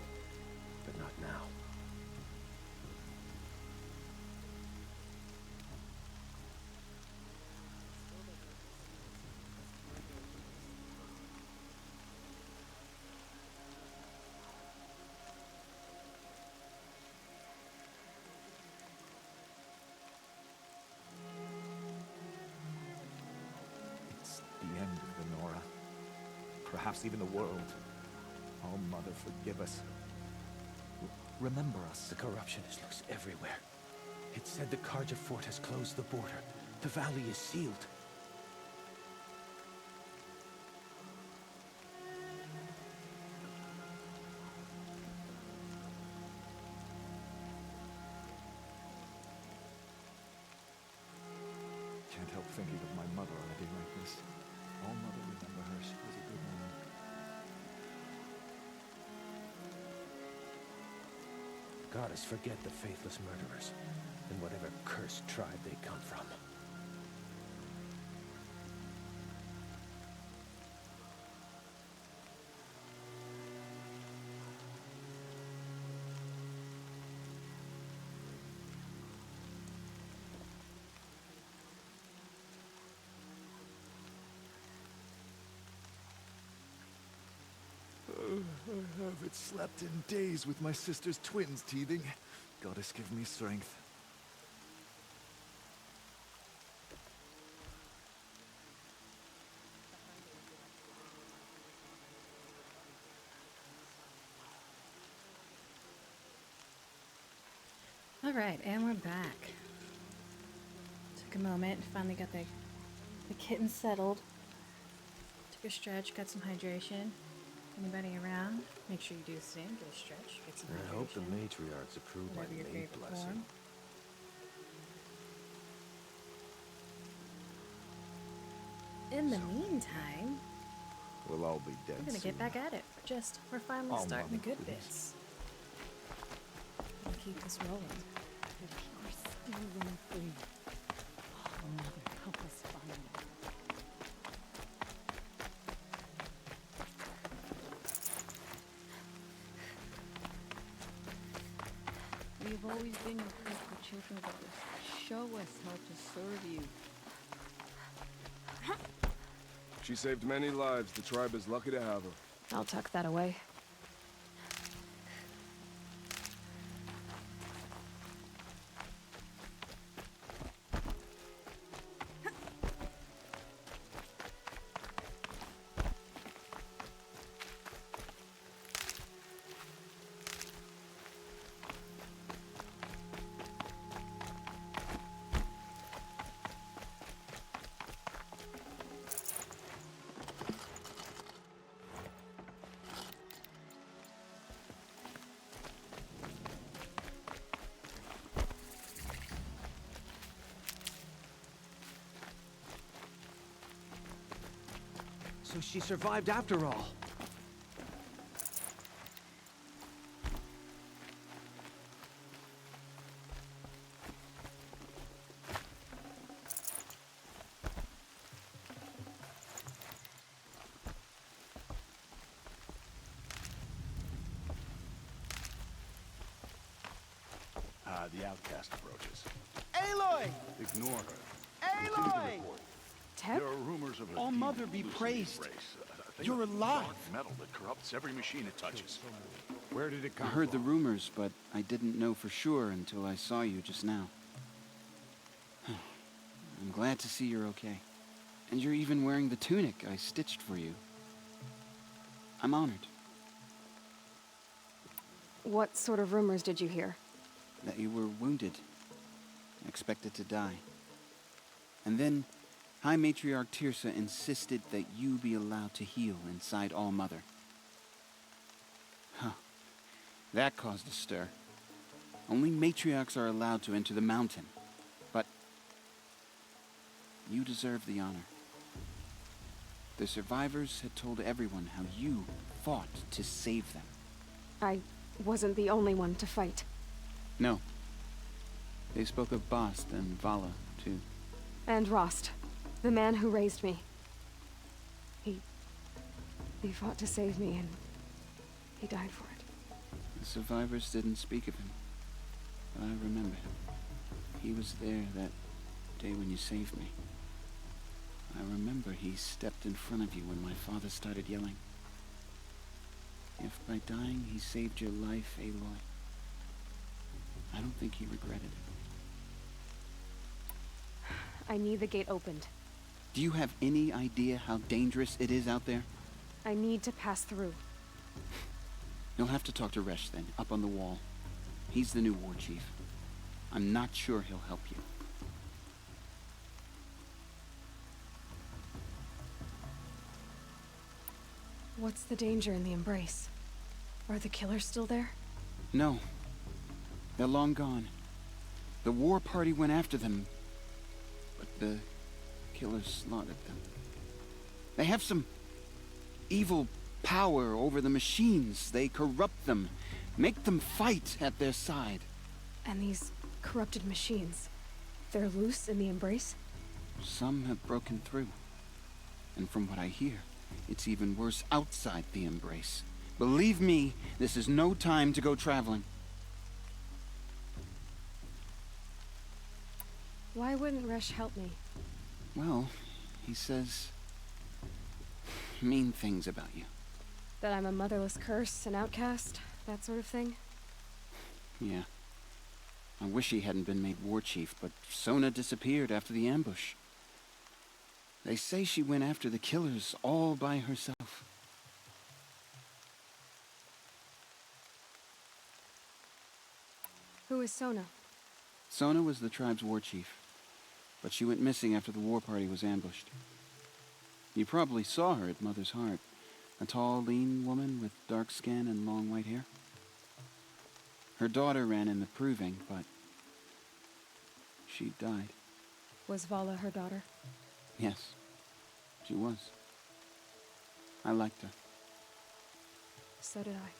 but not now. It's the end of the Nora. Perhaps even the world. Oh, Mother, forgive us. Remember us. The corruption is loose everywhere. It said the Carja fort has closed the border. The valley is sealed. Can't help thinking of my mother on a day like this. Oh, Mother, remember her. She was a good woman. Goddess, forget the faithless murderers, and whatever cursed tribe they come from. I haven't slept in days with my sister's twins teething. Goddess, give me strength. All right, and we're back. Took a moment, finally got the kitten settled. Took a stretch, got some hydration. Anybody around? Make sure you do the same. Get a stretch, get some hydration. I hope the matriarchs approve my Whatever your maid favorite blessing. form. In the meantime, We'll all be dead we're gonna soon. get back at it. We're finally Oh, starting the Mama, good please. bits. We'll keep this rolling. If you're still running free, oh, Mother, help us find it. We've always been your faithful children, Goddess. show us how to serve you. She saved many lives. The tribe is lucky to have her. I'll tuck that away. So she survived after all. The outcast approaches. Aloy! Ignore her. Aloy! Continue to report. Teb? There are rumors of a All demon Mother be loose in praised. this race. A thing You're of alive. dark metal that corrupts every machine it touches. Where did it I come heard the from? rumors, but I didn't know for sure until I saw you just now. I'm glad to see you're okay. And you're even wearing the tunic I stitched for you. I'm honored What sort of rumors did you hear? that you were wounded, expected to die. And then High Matriarch Tirsa insisted that you be allowed to heal inside All Mother. Huh. That caused a stir. Only matriarchs are allowed to enter the mountain. But you deserve the honor. The survivors had told everyone how you fought to save them. I wasn't the only one to fight. No. They spoke of Bast and Vala, too. And Rost, the man who raised me. He fought to save me, and he died for it. The survivors didn't speak of him, but I remember. He was there that day when you saved me. I remember he stepped in front of you when my father started yelling. If by dying he saved your life, Aloy, I don't think he regretted it. I need the gate opened. Do you have any idea how dangerous it is out there? I need to pass through. You'll have to talk to Resh then, up on the wall. He's the new war chief. I'm not sure he'll help you. What's the danger in the Embrace? Are the killers still there? No. They're long gone. The war party went after them, but the killers slaughtered them. They have some evil power over the machines. They corrupt them, make them fight at their side. And these corrupted machines, they're loose in the Embrace? Some have broken through. And from what I hear, it's even worse outside the Embrace. Believe me, this is no time to go traveling. Why wouldn't Resh help me? Well, he says mean things about you. That I'm a motherless curse, an outcast, that sort of thing? Yeah. I wish he hadn't been made war chief, but Sona disappeared after the ambush. They say she went after the killers all by herself. Who is Sona? Sona was the tribe's war chief, but she went missing after the war party was ambushed. You probably saw her at Mother's Heart. A tall, lean woman with dark skin and long white hair. Her daughter ran in the proving, but she died. Was Vala her daughter? Yes, she was. I liked her. So did I.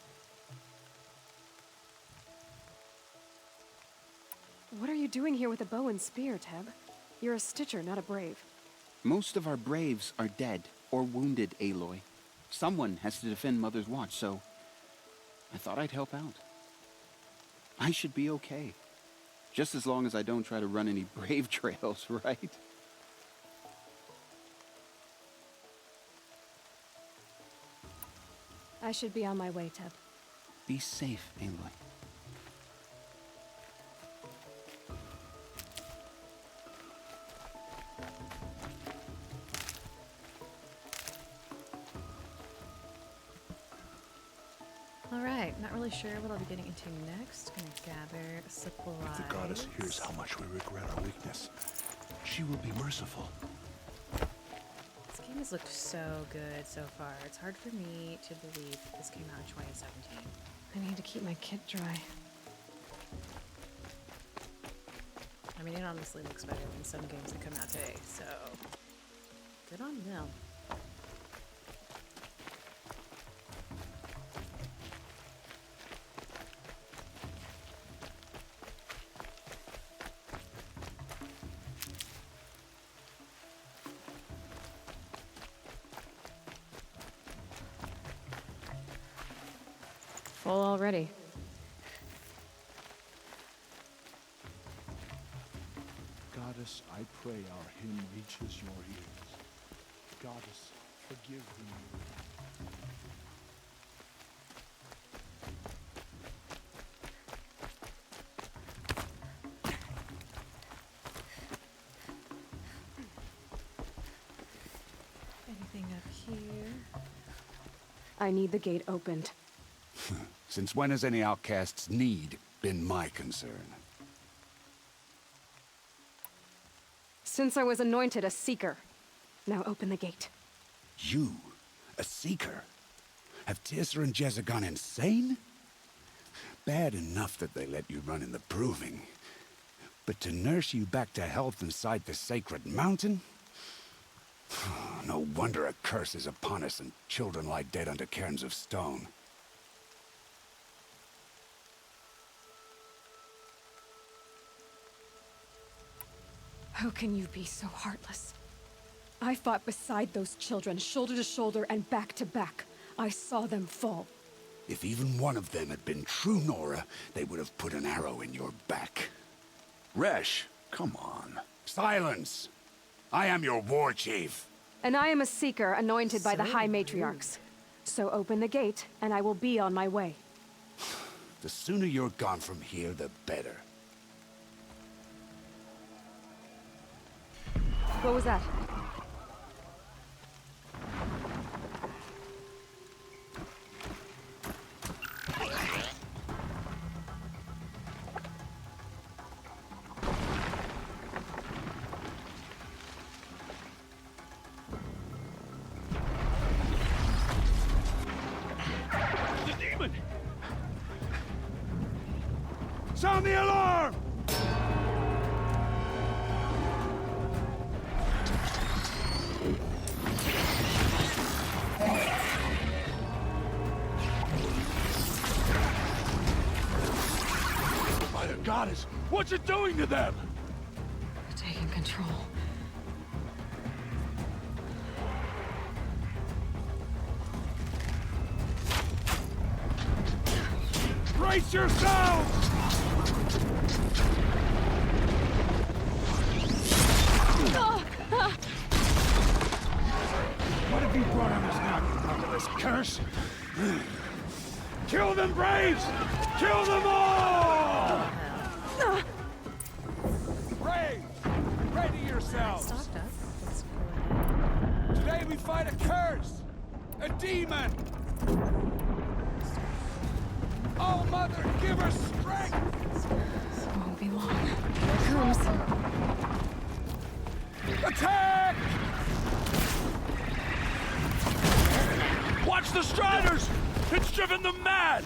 What are you doing here with a bow and spear, Teb? You're a Stitcher, not a Brave. Most of our braves are dead or wounded, Aloy. Someone has to defend Mother's Watch, so I thought I'd help out. I should be okay. Just as long as I don't try to run any brave trails, right? I should be on my way, Teb. Be safe, Aloy. Alright, not really sure what I'll be getting into next. Gonna gather supplies. If the goddess hears how much we regret our weakness, she will be merciful. This game has looked so good so far. It's hard for me to believe this came out in 2017. I need to keep my kit dry. I mean, it honestly looks better than some games that come out today, so good on them. Full already. Goddess, I pray our hymn reaches your ears. Goddess, forgive me. Anything up here? I need the gate opened. Since when has any outcast's need been my concern? Since I was anointed a seeker. Now open the gate. You, a seeker? Have Teersa and Jezza gone insane? Bad enough that they let you run in the Proving. But to nurse you back to health inside the sacred mountain? No wonder a curse is upon us and children lie dead under cairns of stone. How can you be so heartless? I fought beside those children, shoulder to shoulder and back to back. I saw them fall. If even one of them had been true Nora, they would have put an arrow in your back. Resh, come on. Silence! I am your war chief. And I am a seeker anointed by the High Matriarchs. So open the gate, and I will be on my way. The sooner you're gone from here, the better. What was that? The demon! Sound the alarm! By the goddess, what's it doing to them? Taking control. Brace yourselves! What have you brought on us now, under this curse? Kill them, Braves! Kill them all! Braves, ready yourselves! Today we fight a curse! A demon! Oh, Mother, give her strength! This won't be long. Here it comes. Attack! Watch the Striders! It's driven them mad!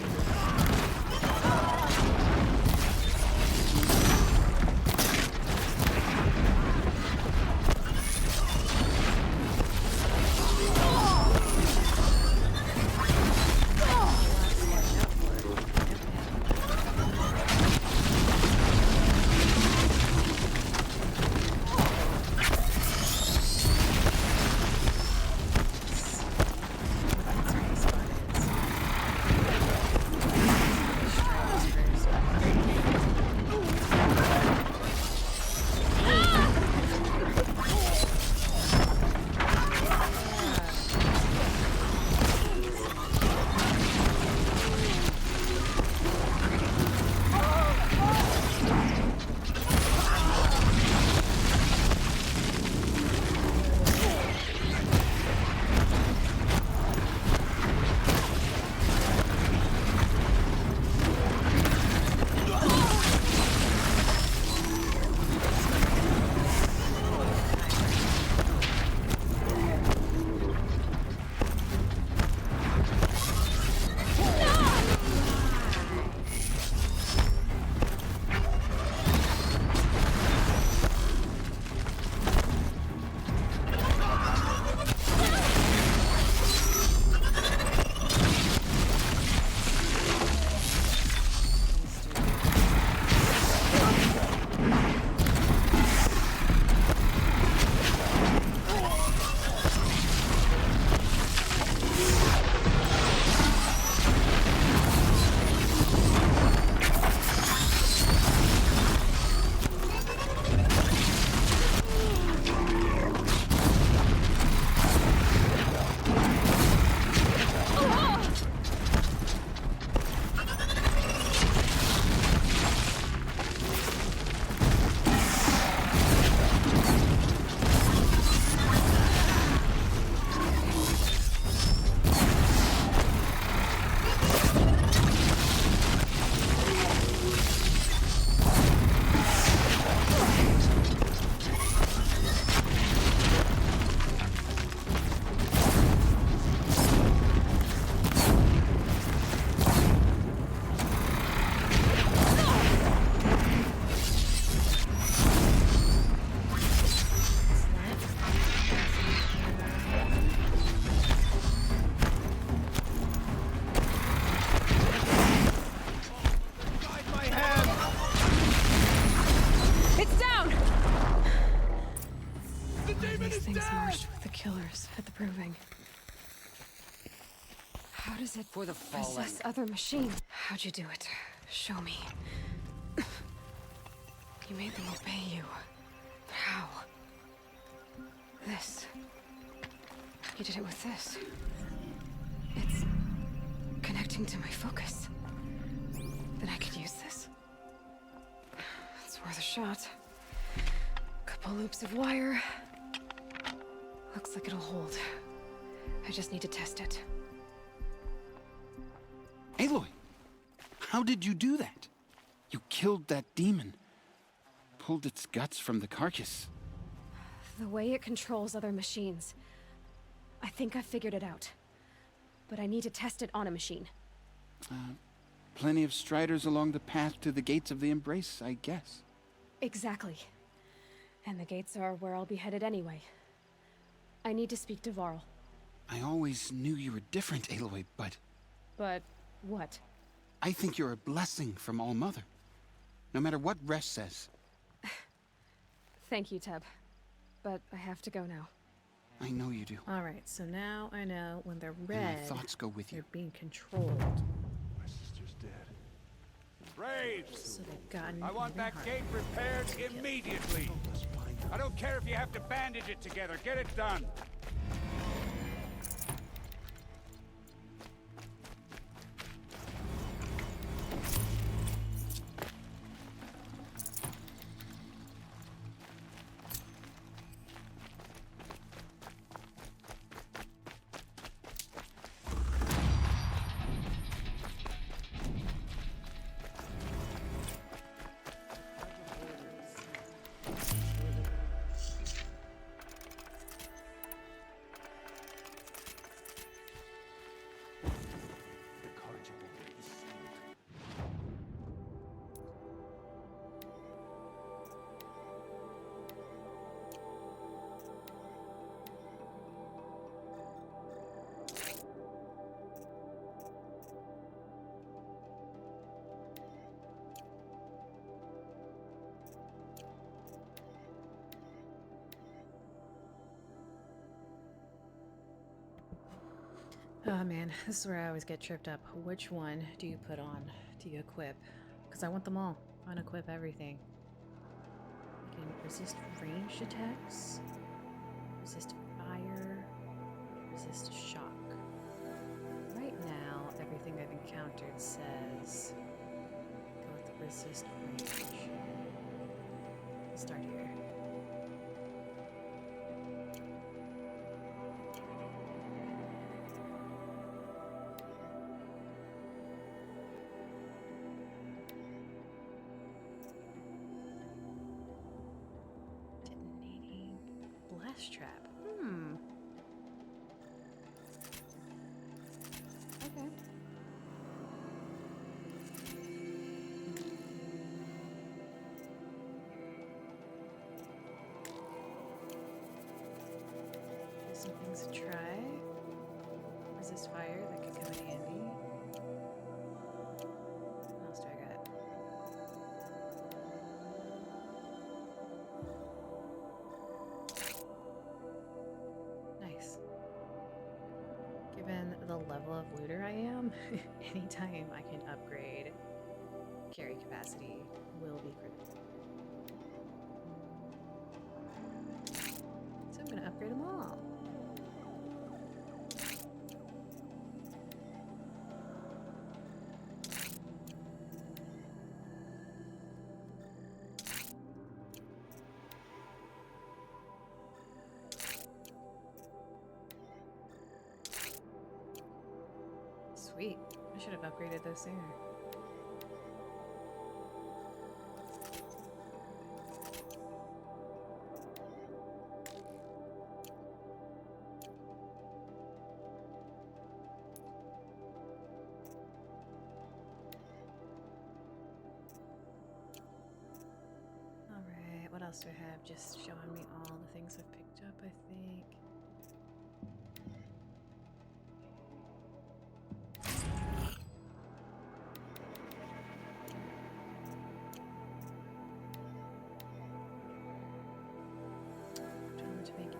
these things marched with the killers at the proving. How does it For the fallen. possess other machines? How'd you do it? Show me. You made them obey you. But how? This. You did it with this. It's connecting to my focus. Then I could use this. It's worth a shot. Couple loops of wire. Looks like it'll hold. I just need to test it. Aloy! How did you do that? You killed that demon. Pulled its guts from the carcass. The way it controls other machines. I think I figured it out. But I need to test it on a machine. Plenty of striders along the path to the gates of the Embrace, I guess. Exactly. And the gates are where I'll be headed anyway. I need to speak to Varl. I always knew you were different, Aloy, but... But what? I think you're a blessing from All-Mother. No matter what Resh says. Thank you, Teb. But I have to go now. I know you do. Alright, so now I know when they're And red, my thoughts go with you. they're being controlled. My sister's dead. Braves! So they've gotten I want that even gate repaired immediately. I don't care if you have to bandage it together. Get it done. Oh man, this is where I always get tripped up. Which one do you put on? Do you equip? Because I want them all. Unequip everything. I can resist ranged attacks, resist fire, resist shock. Right now, everything I've encountered says go with the resist range. Start here. Blast trap. Okay. Here's some things to try. Resist fire, that could come in handy. What else do I got? Nice. Given the level of looter I am, anytime I can upgrade carry capacity will be critical. So I'm gonna upgrade them all. Sweet. I should have upgraded those sooner. Alright, what else do I have? Just showing me all the things I've picked up, I think. Trying to make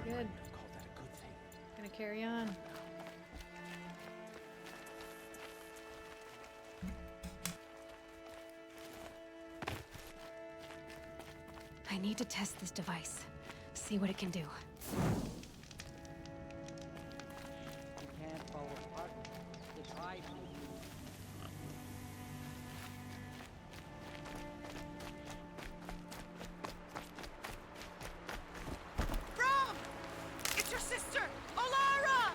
Alright. Good. Gonna carry on. I need to test this device. See what it can do. You can't fall apart. The tribe will do. Rom! It's your sister, Olara!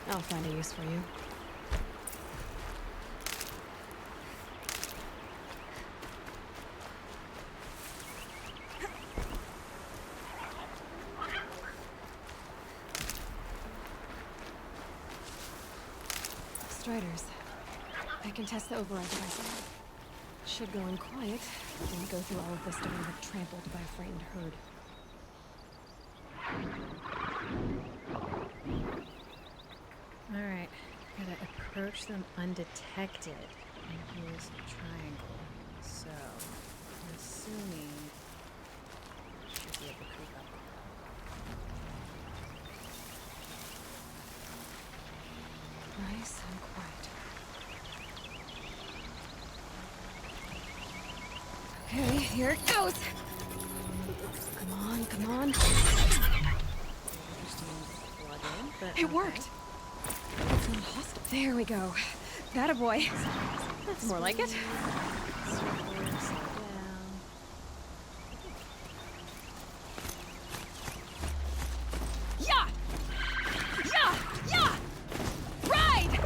I'll find a use for you. Striders. I can test the override device. Should go in quiet, and go through all of this to be trampled by a frightened herd. Alright. Gotta approach them undetected and use a triangle. So, I'm assuming I should be able to creep up. Nice and quiet. Okay, here it goes! Come on, come on. It worked! It's not hostile. There we go. That a boy. That's more like it. Yeah! Yeah! Yeah! Ride!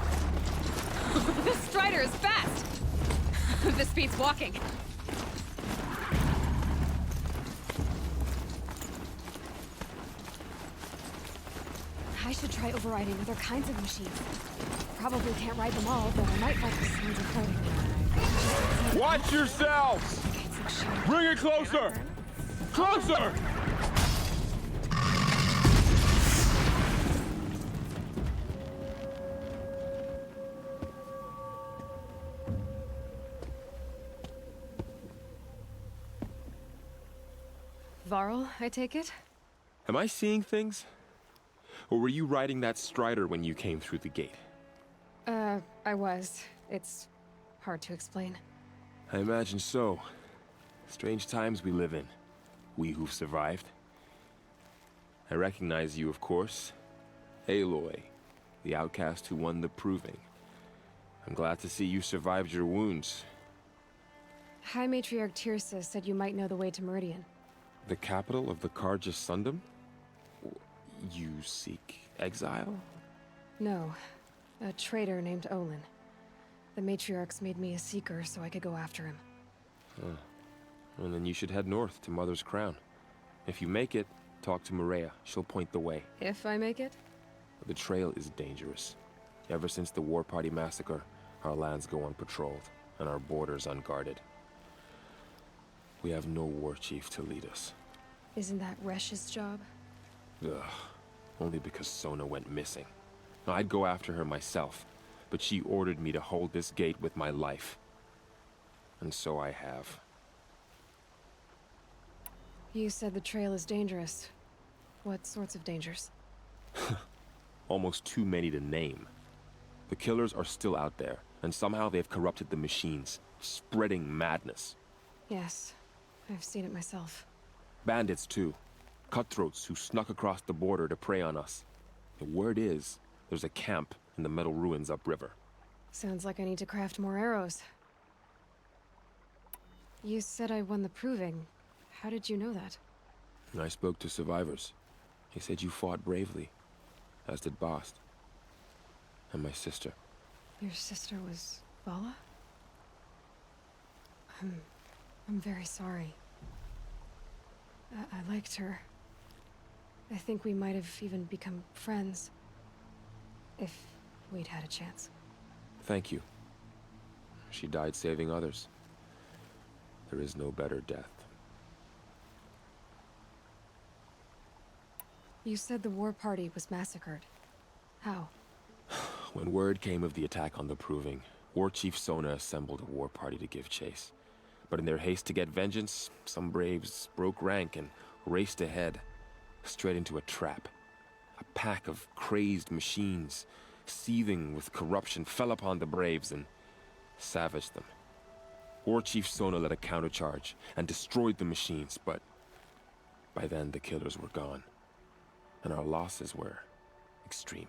This Strider is fast! This beats walking. I should try overriding other kinds of machines. Probably can't ride them all, but I might find the signs of coding. Watch yourselves! Bring it closer! Closer! Varl, I take it? Am I seeing things? Or were you riding that Strider when you came through the gate? I was. It's hard to explain. I imagine so. Strange times we live in. We who've survived. I recognize you, of course. Aloy, the outcast who won the Proving. I'm glad to see you survived your wounds. High Matriarch Tirsa said you might know the way to Meridian. The capital of the Carja Sundom? You seek exile? No. A traitor named Olin. The Matriarchs made me a seeker so I could go after him. Huh. Well, then you should head north to Mother's Crown. If you make it, talk to Maria. She'll point the way. If I make it? The trail is dangerous. Ever since the War Party massacre, our lands go unpatrolled, and our borders unguarded. We have no war chief to lead us. Isn't that Resh's job? Ugh. Only because Sona went missing. I'd go after her myself, but she ordered me to hold this gate with my life. And so I have. You said the trail is dangerous. What sorts of dangers? Almost too many to name. The killers are still out there, and somehow they've corrupted the machines, spreading madness. Yes, I've seen it myself. Bandits, too. Cutthroats who snuck across the border to prey on us. The word is, there's a camp in the metal ruins upriver. Sounds like I need to craft more arrows. You said I won the proving. How did you know that? I spoke to survivors. They said you fought bravely, as did Bast. And my sister. Your sister was Vala? I'm very sorry. I liked her. I think we might have even become friends. If we'd had a chance. Thank you. She died saving others. There is no better death. You said the war party was massacred. How? When word came of the attack on the Proving, War Chief Sona assembled a war party to give chase. But in their haste to get vengeance, some braves broke rank and raced ahead, straight into a trap. A pack of crazed machines, seething with corruption, fell upon the braves and savaged them. War Chief Sona led a countercharge and destroyed the machines, but by then the killers were gone, and our losses were extreme.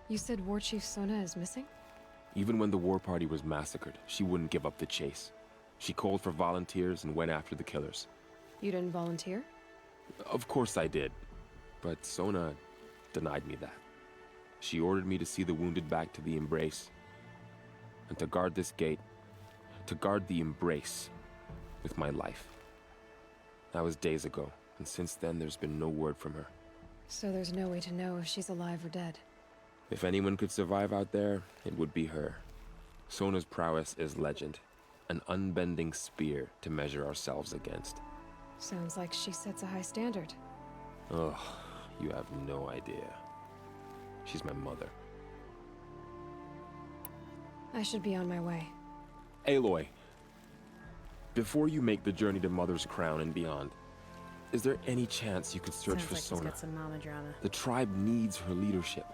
You said War Chief Sona is missing? Even when the war party was massacred, she wouldn't give up the chase. She called for volunteers and went after the killers. You didn't volunteer? Of course I did, but Sona denied me that. She ordered me to see the wounded back to the Embrace, and to guard this gate, to guard the Embrace with my life. That was days ago, and since then there's been no word from her. So there's no way to know if she's alive or dead. If anyone could survive out there, it would be her. Sona's prowess is legend, an unbending spear to measure ourselves against. Sounds like she sets a high standard. Ugh, you have no idea. She's my mother. I should be on my way. Aloy, before you make the journey to Mother's Crown and beyond, is there any chance you could search Sounds for like Sona? he's got some mama drama. The tribe needs her leadership.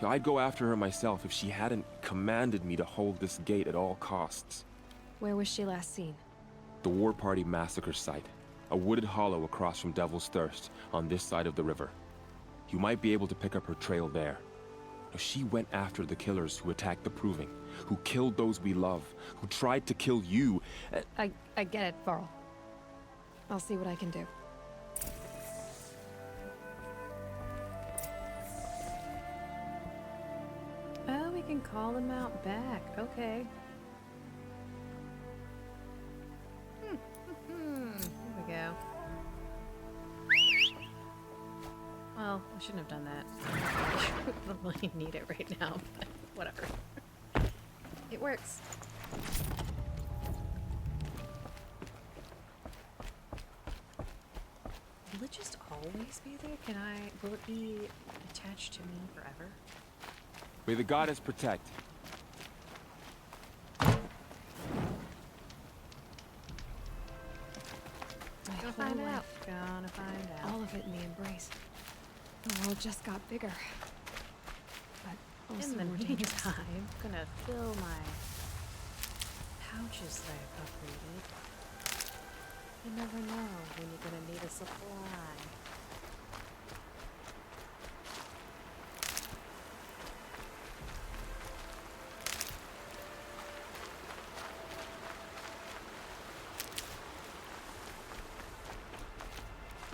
I'd go after her myself if she hadn't commanded me to hold this gate at all costs. Where was she last seen? The war party massacre site. A wooded hollow across from Devil's Thirst, on this side of the river. You might be able to pick up her trail there. She went after the killers who attacked the Proving, who killed those we love, who tried to kill you. I get it, Varl. I'll see what I can do. Oh, we can call them out back. Okay. Here we go. Well, I shouldn't have done that. I don't really need it right now, but whatever. It works. Will it just always be there? Will it be attached to me forever? May the goddess protect. Gonna find out. Gonna find out. All of it in the Embrace. The world just got bigger. But also In the more dangerous. meantime, I'm gonna fill my pouches that I've upgraded. You never know when you're gonna need a supply.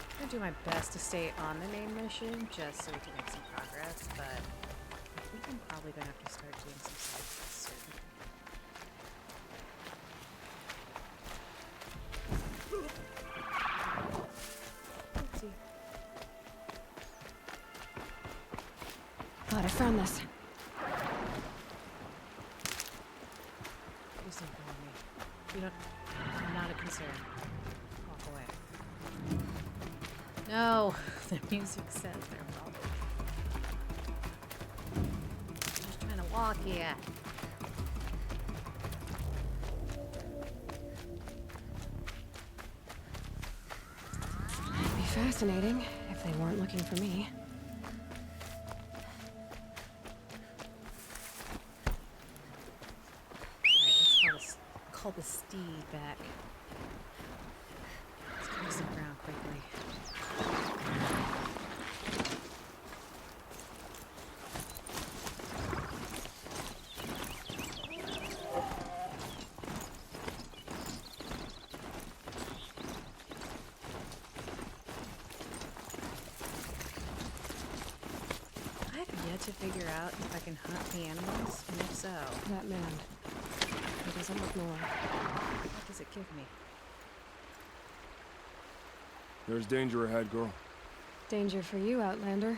I'm gonna do my best to stay on the main mission just so we can make some progress, but I think I'm probably gonna have to start doing some side quests soon. Oopsie. Glad I found this. Please don't follow me. You don't. Not a concern. Walk away. No, the music says they're following. I'm just trying to walk here. It'd be fascinating if they weren't looking for me. Alright, let's call the steed back. Let's give me some ground quickly. I have yet to figure out if I can hunt the animals, and if so, That man. He doesn't look normal. what does it give me? There's danger ahead, girl. Danger for you, Outlander.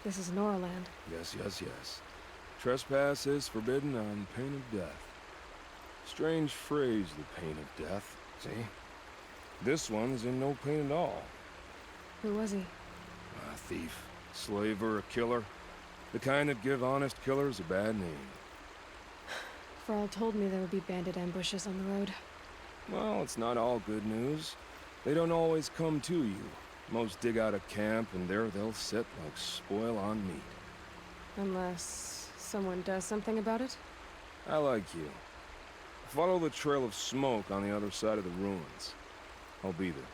This is Noraland. Yes, yes, yes. Trespass is forbidden on pain of death. Strange phrase, the pain of death. See? This one's in no pain at all. Who was he? A thief, slaver, a killer. The kind that give honest killers a bad name. Farl told me there would be bandit ambushes on the road. Well, it's not all good news. They don't always come to you. Most dig out a camp, and there they'll sit like spoil on meat. Unless someone does something about it? I like you. Follow the trail of smoke on the other side of the ruins. I'll be there.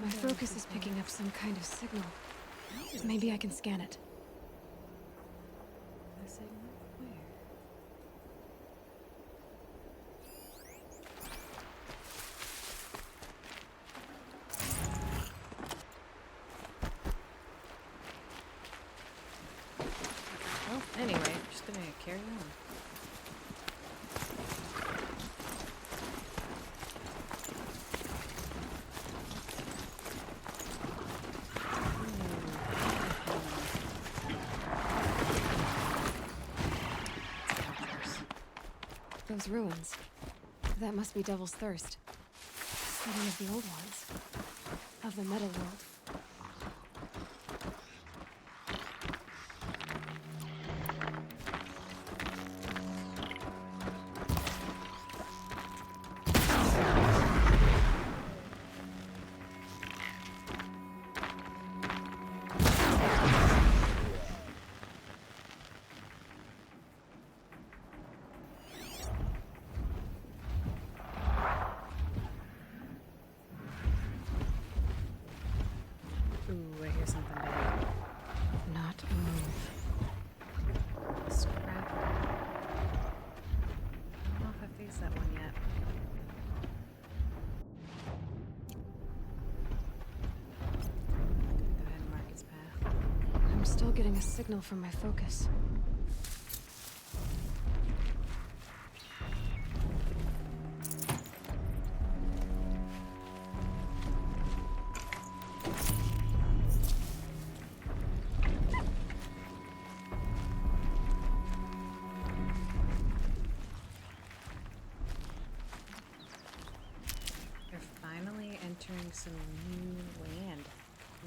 My focus is picking up some kind of signal. Maybe I can scan it. A signal? Where? Well, anyway, I'm just gonna carry on. Those ruins. That must be Devil's Thirst. City of the old ones. Of the metal world. Ooh, I hear something big. Not move. Scrap. I don't know if I faced that one yet. Go ahead and mark its path. I'm still getting a signal from my focus. They're finally entering some new land.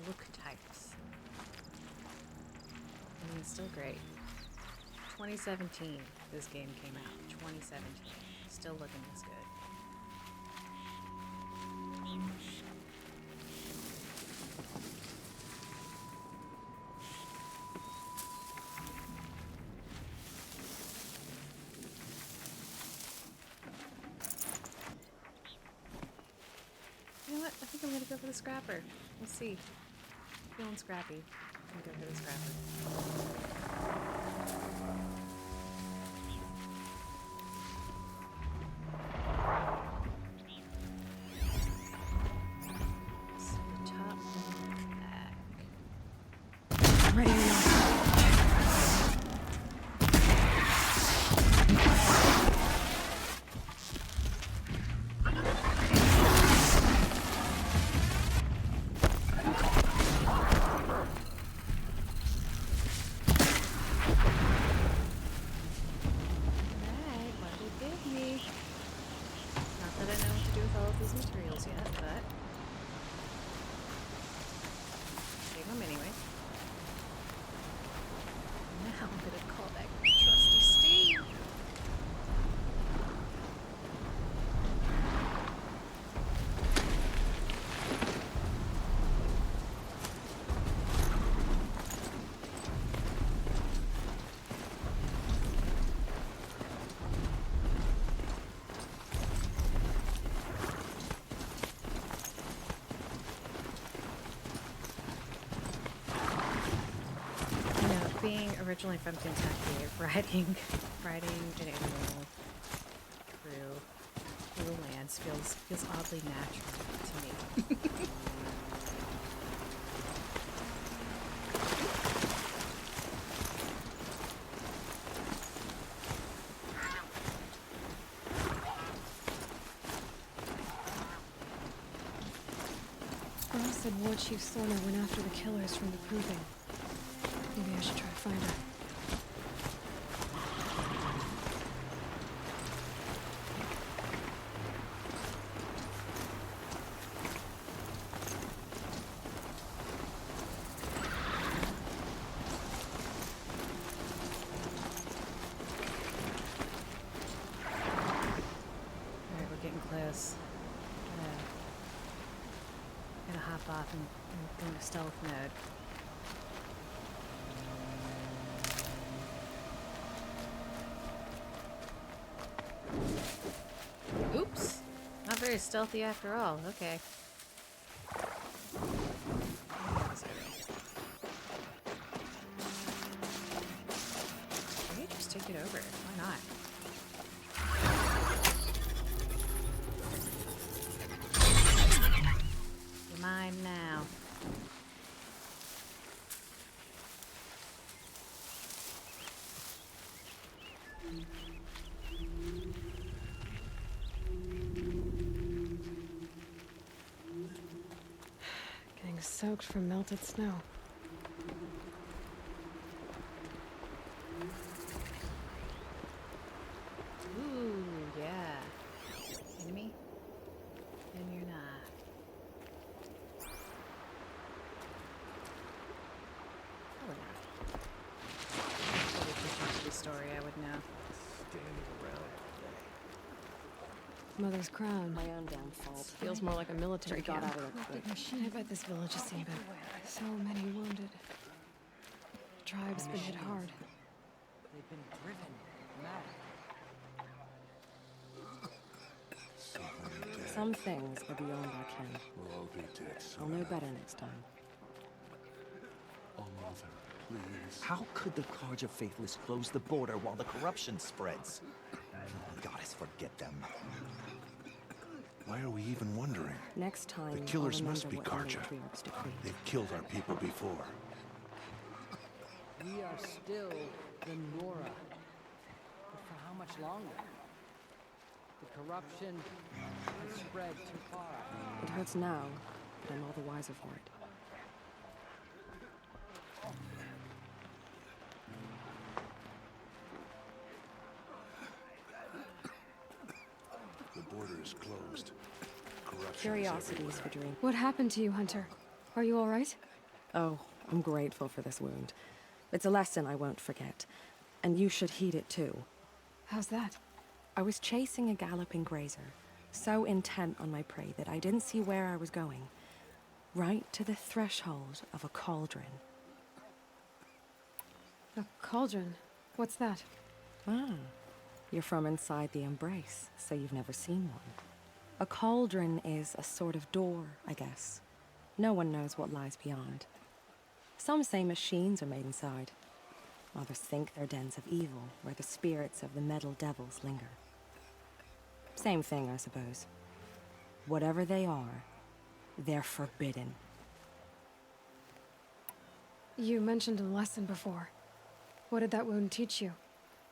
Look types. I mean, it's still great. 2017, this game came out. 2017. Still looking this good. You know what? I think I'm gonna go for the scrapper. We'll see. Feeling scrappy. I'm gonna go for the scrapper. So the top and back. Ready or not. originally from Kentucky, riding an animal through the lands feels oddly natural to me. Ross said War Chief Sorna went after the killers from the Proving. Maybe I should try to find her. Alright, we're getting close. Gonna hop off and go into stealth mode. Oops! Not very stealthy after all. Okay. Maybe just take it over. Why not? You're mine now. Getting soaked from melted snow. Ooh, yeah. Enemy? And you're not. Probably not. Probably contributed to the story, I would know. Standing around Mother's crown. My own downfall. Feels more like a military Got camp. out of there quick. I bet this village has seen so many wounded. The tribe's been hit hard. They've been driven mad. Some things are beyond our ken. We'll all be dead I'll know better next time. Oh, Mother, please. How could the Carja Faithless close the border while the corruption spreads? Goddess, forget them. Why are we even wondering? Next time, The killers I'll must be remember what the Carja. matriarchs decreed. They've killed our people before. We are still the Nora. But for how much longer? The corruption has spread too far. It hurts now, but I'm all the wiser for it. The border is closed. Corruption Curiosities for dream. What happened to you, Hunter? Are you all right? Oh, I'm grateful for this wound. It's a lesson I won't forget. And you should heed it too. How's that? I was chasing a galloping grazer, so intent on my prey that I didn't see where I was going. Right to the threshold of a cauldron. A cauldron? What's that? Ah, you're from inside the Embrace, so you've never seen one. A cauldron is a sort of door, I guess. No one knows what lies beyond. Some say machines are made inside. Others think they're dens of evil, where the spirits of the metal devils linger. Same thing, I suppose. Whatever they are, they're forbidden. You mentioned a lesson before. What did that wound teach you?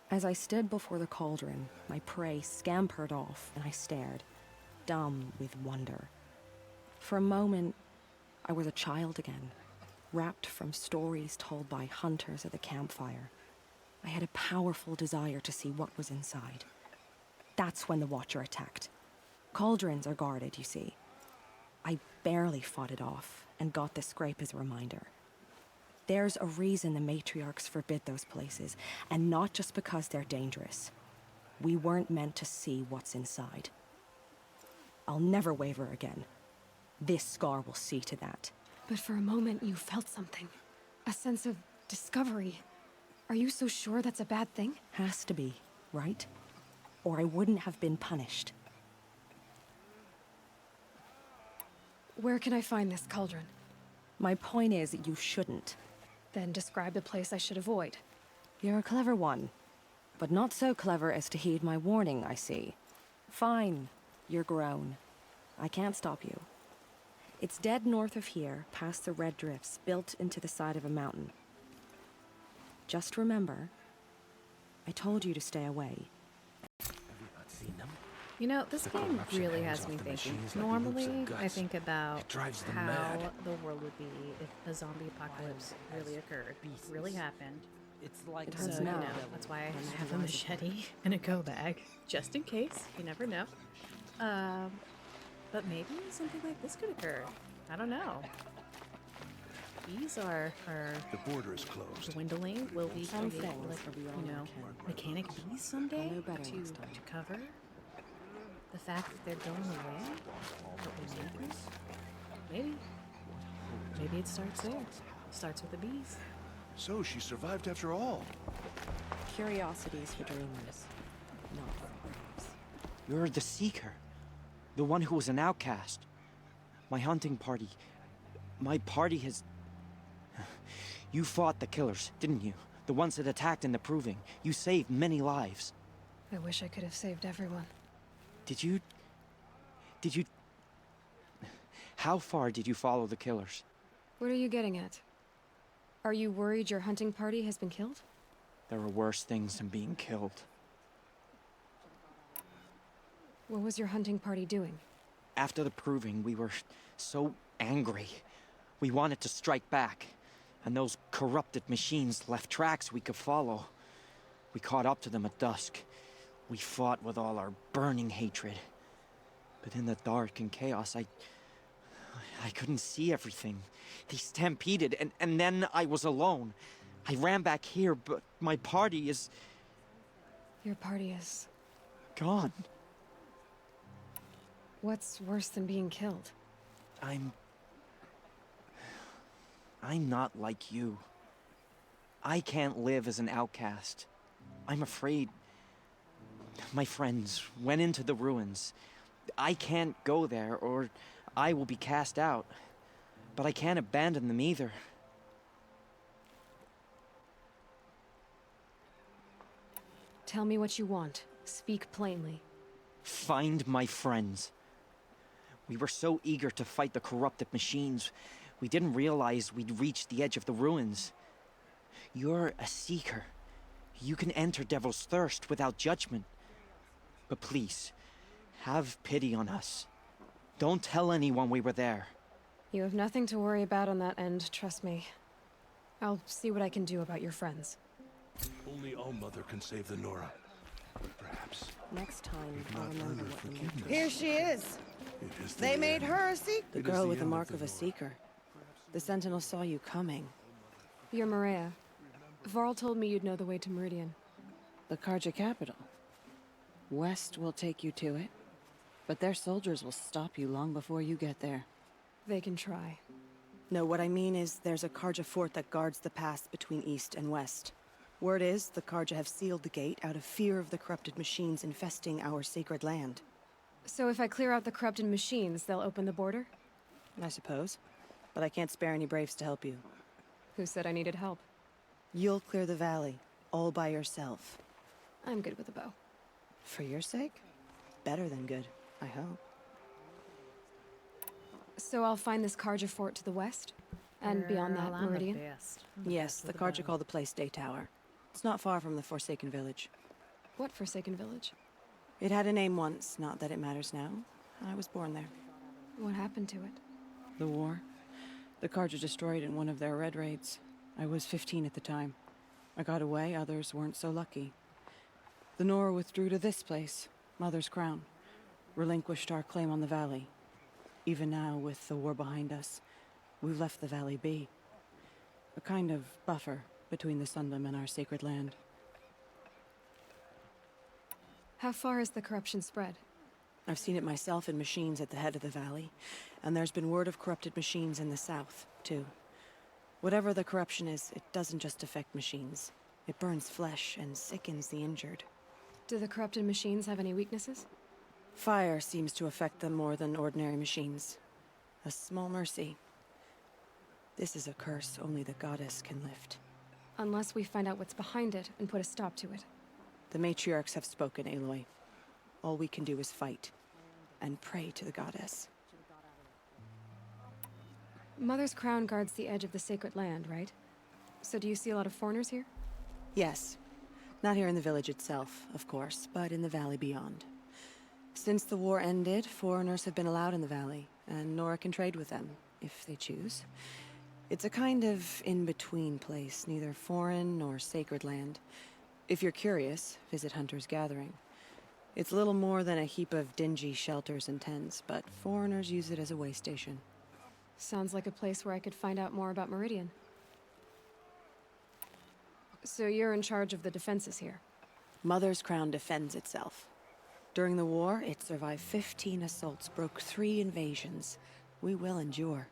As I stood before the cauldron, my prey scampered off, and I stared, dumb with wonder. For a moment, I was a child again, wrapped from stories told by hunters at the campfire. I had a powerful desire to see what was inside. That's when the Watcher attacked. Cauldrons are guarded, you see. I barely fought it off, and got the scrape as a reminder. There's a reason the matriarchs forbid those places, and not just because they're dangerous. We weren't meant to see what's inside. I'll never waver again. This scar will see to that. But for a moment, you felt something. A sense of discovery. Are you so sure that's a bad thing? Has to be, right? Or I wouldn't have been punished. Where can I find this cauldron? My point is, you shouldn't. Then describe the place I should avoid. You're a clever one, but not so clever as to heed my warning, I see. Fine, you're grown. I can't stop you. It's dead north of here, past the red drifts, built into the side of a mountain. Just remember, I told you to stay away. You know, this game really has me thinking. Normally, I think about how the world would be if a zombie apocalypse really occurred, really happened. It's like So, you know, that's why I have a machete and a go bag, just in case. You never know. But maybe something like this could occur. I don't know. Bees are The border is closed. dwindling. Will we Some create, things like, are beyond you know, our mechanic bees someday I'll know better to next time. cover the fact that they're going away? But we need them? Maybe. Maybe it starts there. It starts with the bees. So she survived after all. Curiosities for dreamers, not for braves. You're the Seeker. The one who was an outcast. My hunting party. My party has... You fought the killers, didn't you? The ones that attacked in the Proving. You saved many lives. I wish I could have saved everyone. Did you... How far did you follow the killers? What are you getting at? Are you worried your hunting party has been killed? There are worse things than being killed. What was your hunting party doing? After the Proving, we were so angry. We wanted to strike back. And those corrupted machines left tracks we could follow. We caught up to them at dusk. We fought with all our burning hatred. But in the dark and chaos, I couldn't see everything. They stampeded, and then I was alone. I ran back here, but my party is... Your party is... gone. What's worse than being killed? I'm not like you. I can't live as an outcast. I'm afraid. My friends went into the ruins. I can't go there, or I will be cast out. But I can't abandon them either. Tell me what you want. Speak plainly. Find my friends. We were so eager to fight the corrupted machines, we didn't realize we'd reached the edge of the ruins. You're a Seeker. You can enter Devil's Thirst without judgment. But please, have pity on us. Don't tell anyone we were there. You have nothing to worry about on that end, trust me. I'll see what I can do about your friends. Only All-Mother can save the Nora. But perhaps Next time, I'll not remember earn her what we forgiveness. Here she is. It is They the made end. her a seeker. It The is girl the with the end of mark the of a Nora. seeker. The Sentinel saw you coming. You're Maria. Varl told me you'd know the way to Meridian. The Karja capital. West will take you to it, but their soldiers will stop you long before you get there. They can try. No, what I mean is there's a Karja fort that guards the pass between east and west. Word is the Karja have sealed the gate out of fear of the corrupted machines infesting our sacred land. So if I clear out the corrupted machines, they'll open the border? I suppose. But I can't spare any braves to help you. Who said I needed help? You'll clear the valley, all by yourself. I'm good with a bow. For your sake? Better than good, I hope. So I'll find this Karja fort to the west? And beyond that, Meridian? Yes, the Karja call the place Day Tower. It's not far from the Forsaken Village. What Forsaken Village? It had a name once, not that it matters now. I was born there. What happened to it? The war. The Karja destroyed in one of their red raids. I was 15 at the time. I got away, others weren't so lucky. The Nora withdrew to this place, Mother's Crown. Relinquished our claim on the valley. Even now, with the war behind us, we've left the valley be. A kind of buffer between the Sundom and our sacred land. How far has the corruption spread? I've seen it myself in machines at the head of the valley, and there's been word of corrupted machines in the south, too. Whatever the corruption is, it doesn't just affect machines. It burns flesh and sickens the injured. Do the corrupted machines have any weaknesses? Fire seems to affect them more than ordinary machines. A small mercy. This is a curse only the goddess can lift. Unless we find out what's behind it and put a stop to it. The matriarchs have spoken, Aloy. All we can do is fight. And pray to the goddess. Mother's crown guards the edge of the sacred land, right? So do you see a lot of foreigners here? Yes. Not here in the village itself, of course, but in the valley beyond. Since the war ended, foreigners have been allowed in the valley, and Nora can trade with them, if they choose. It's a kind of in-between place, neither foreign nor sacred land. If you're curious, visit Hunter's Gathering. It's little more than a heap of dingy shelters and tents, but foreigners use it as a way station. Sounds like a place where I could find out more about Meridian. So you're in charge of the defenses here? Mother's Crown defends itself. During the war, it survived 15 assaults, broke 3 invasions. We will endure.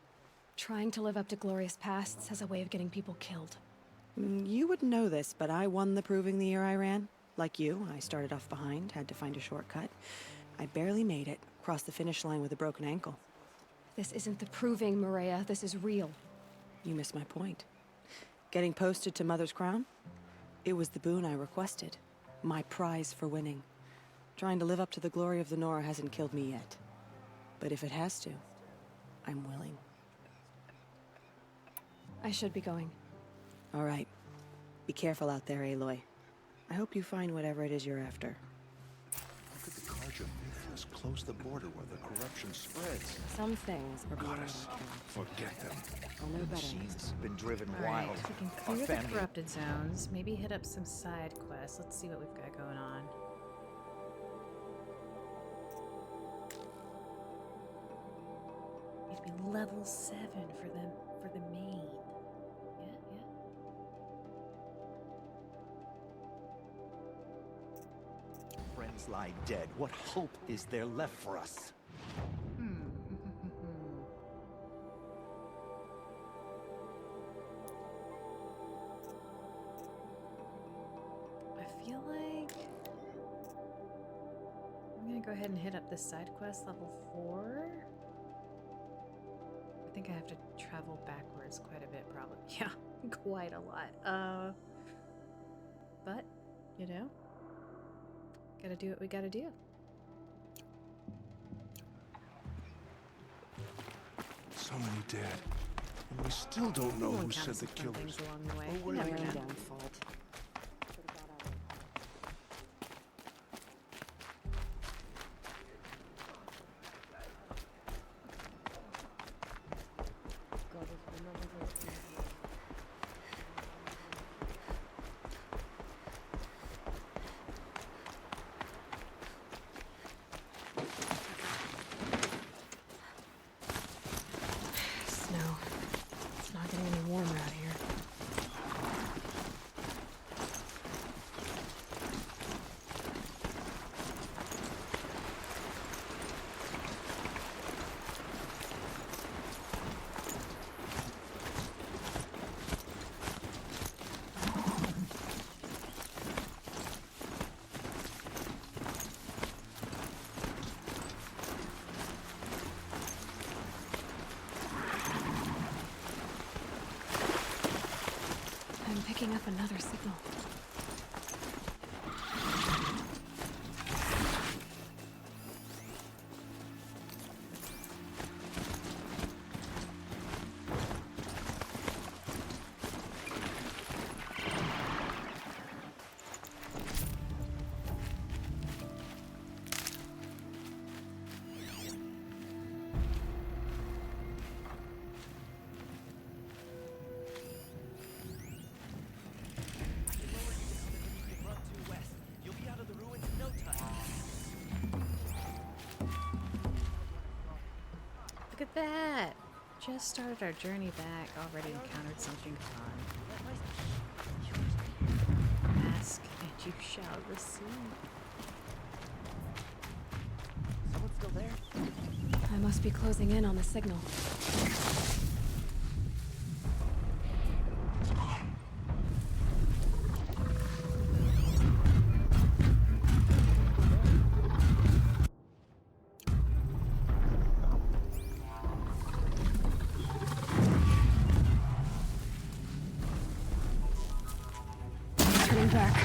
Trying to live up to glorious pasts as a way of getting people killed. You wouldn't know this, but I won the Proving the year I ran. Like you, I started off behind, had to find a shortcut. I barely made it, crossed the finish line with a broken ankle. This isn't the Proving, Maria. This is real. You missed my point. Getting posted to Mother's Crown? It was the boon I requested. My prize for winning. Trying to live up to the glory of the Nora hasn't killed me yet. But if it has to, I'm willing. I should be going. All right. Be careful out there, Aloy. I hope you find whatever it is you're after. How could the Carja Mythos close the border where the corruption spreads? Some things are beyond Goddess, our control. forget them. I'll know The better. machine's been driven All right, wild. if we can Our clear the family- corrupted zones, maybe hit up some side quests. Let's see what we've got going on. Need to be level 7 for the main. Yeah, yeah. Friends lie dead. What hope is there left for us? I feel like I'm gonna go ahead and hit up this side quest level 4. I think I have to travel backwards quite a bit, probably. Yeah, quite a lot. But you know, gotta do what we gotta do. So many dead. And we still don't know We'll who encounter sent the some fun killers. things along the way. Or You where never they know. came Own fault. Snow. It's not getting any warmer out here. I'm picking up another signal. Look at that! Just started our journey back, already encountered something fun. Ask and you shall receive. Someone still there? I must be closing in on the signal. coming back.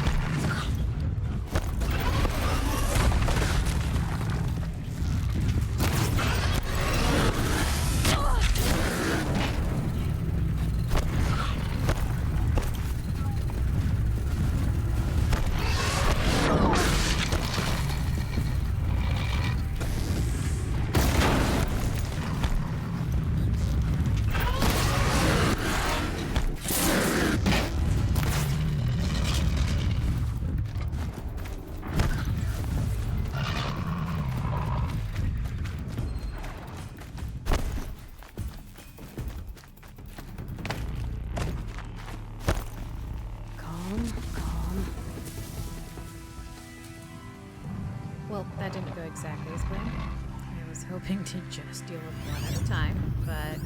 Well, that didn't go exactly as planned. I was hoping to just deal with one at a time, but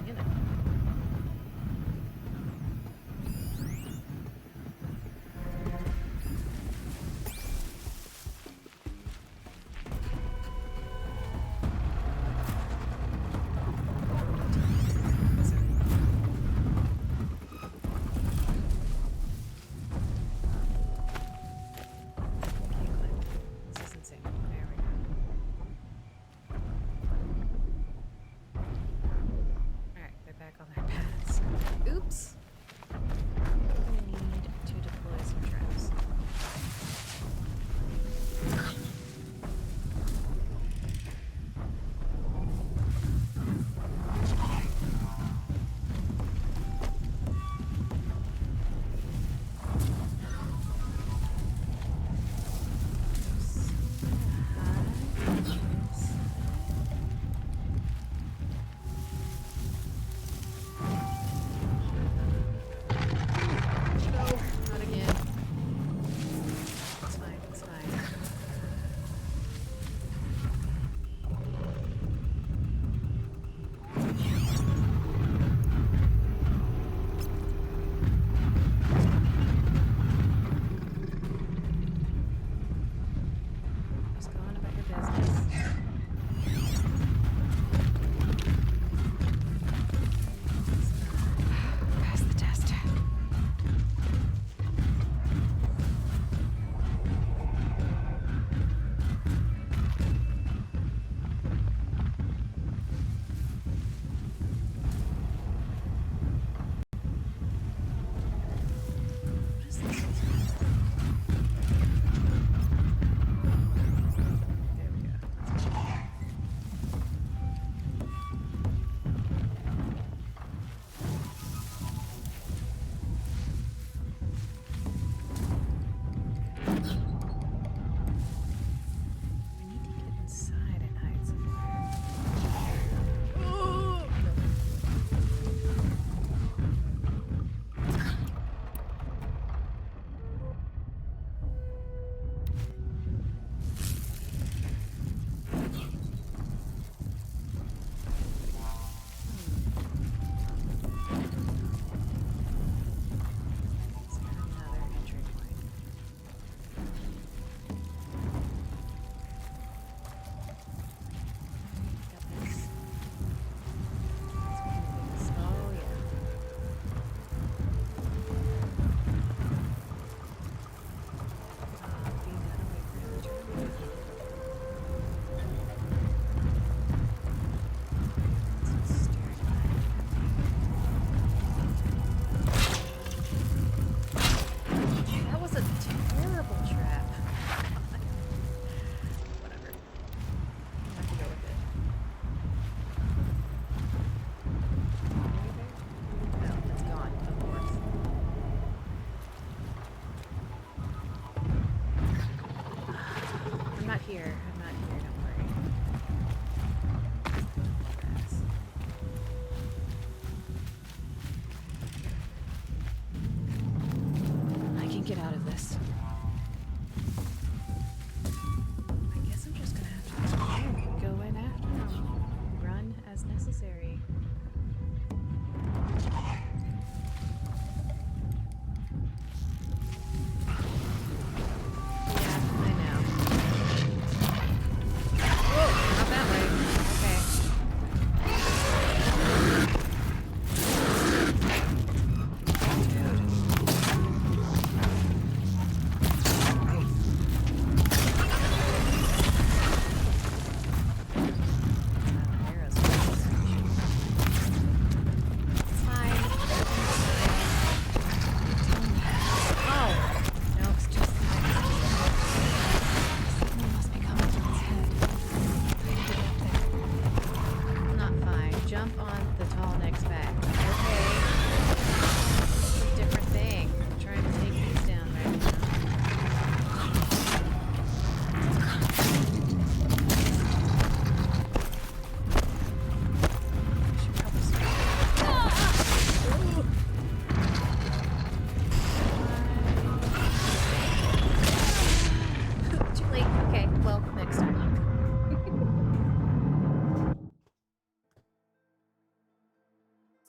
you know. This is insane. There we go. Alright, they're back on their paths. Oops. I'm gonna need to deploy some traps.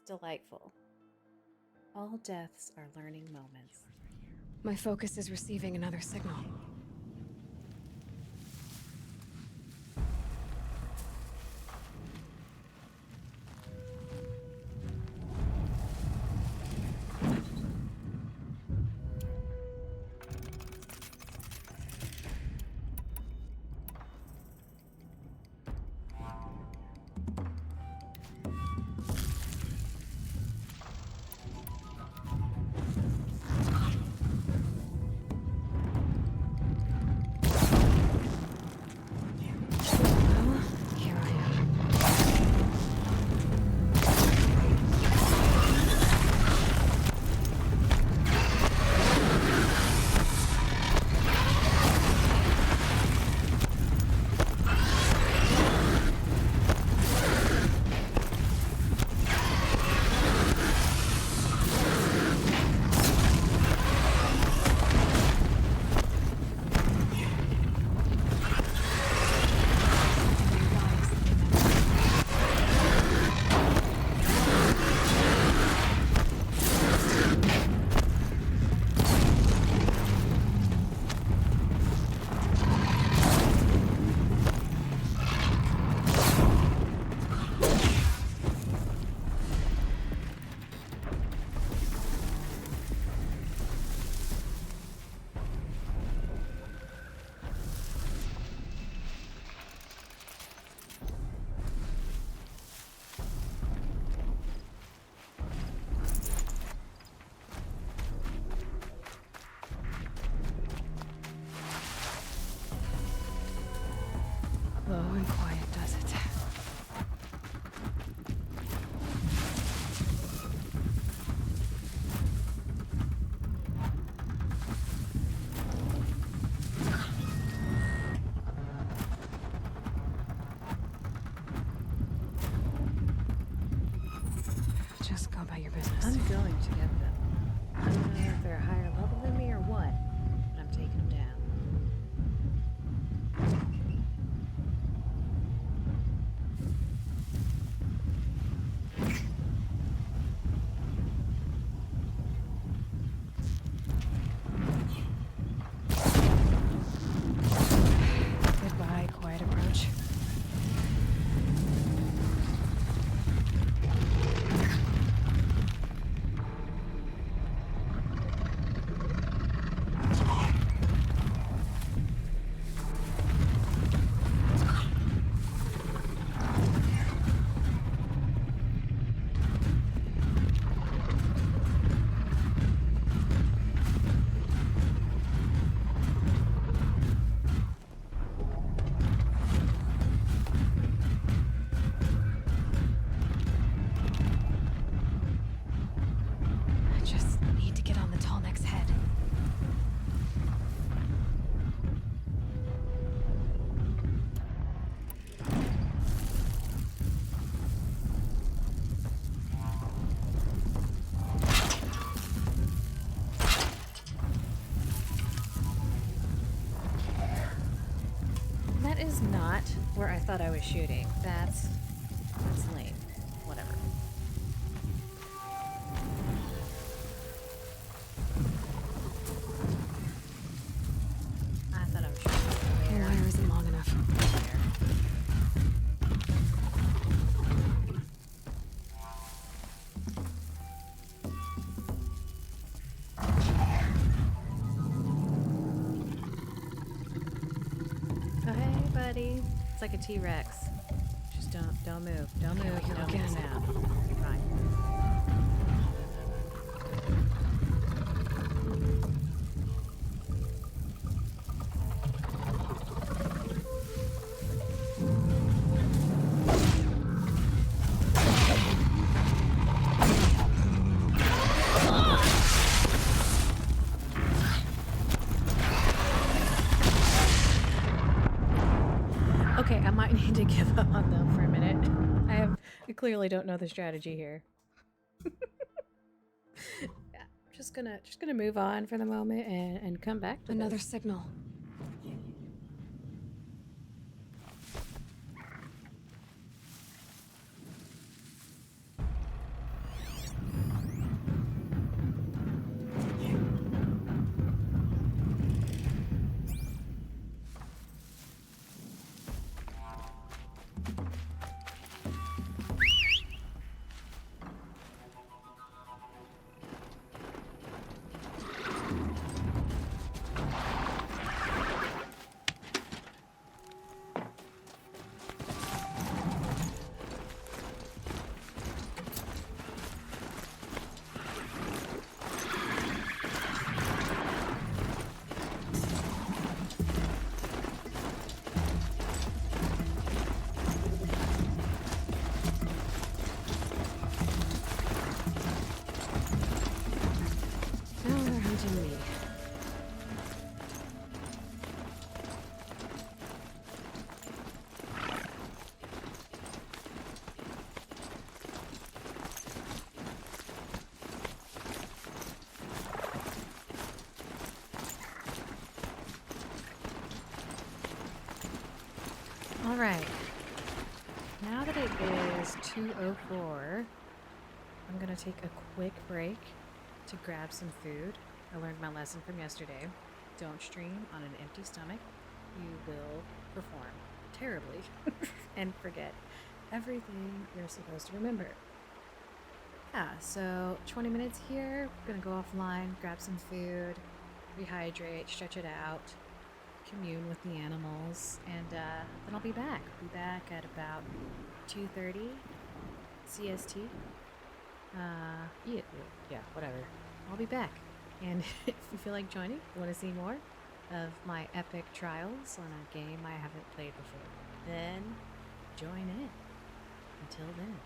delightful. All deaths are learning moments. My focus is receiving another signal. Low and quiet does it. Just go about your business. I'm going to get them. I don't know if they're a higher level than me or what, but I'm taking them down. Goodbye, quiet approach. I just need to get on the Tallneck's head. That is not where I thought I was shooting. That's lame. Whatever. I thought I was shooting over The there. wire isn't long enough. Oh, hey, buddy. It's like a T-Rex. Just don't move. Don't move. we go Don't make a again. sound. You're fine. Okay, I might need to give up on them for a minute. I clearly don't know the strategy here. Yeah, just gonna move on for the moment and come back to Another this. signal. Alright. Now that it is 2:04, I'm gonna take a quick break to grab some food. I learned my lesson from yesterday. Don't stream on an empty stomach. You will perform terribly and forget everything you're supposed to remember. Yeah, so 20 minutes here. Gonna go offline, grab some food, rehydrate, stretch it out, commune with the animals, and then I'll be back. Be back at about 2:30 CST. Yeah, whatever. I'll be back. And if you feel like joining, want to see more of my epic trials on a game I haven't played before, then join in. Until then.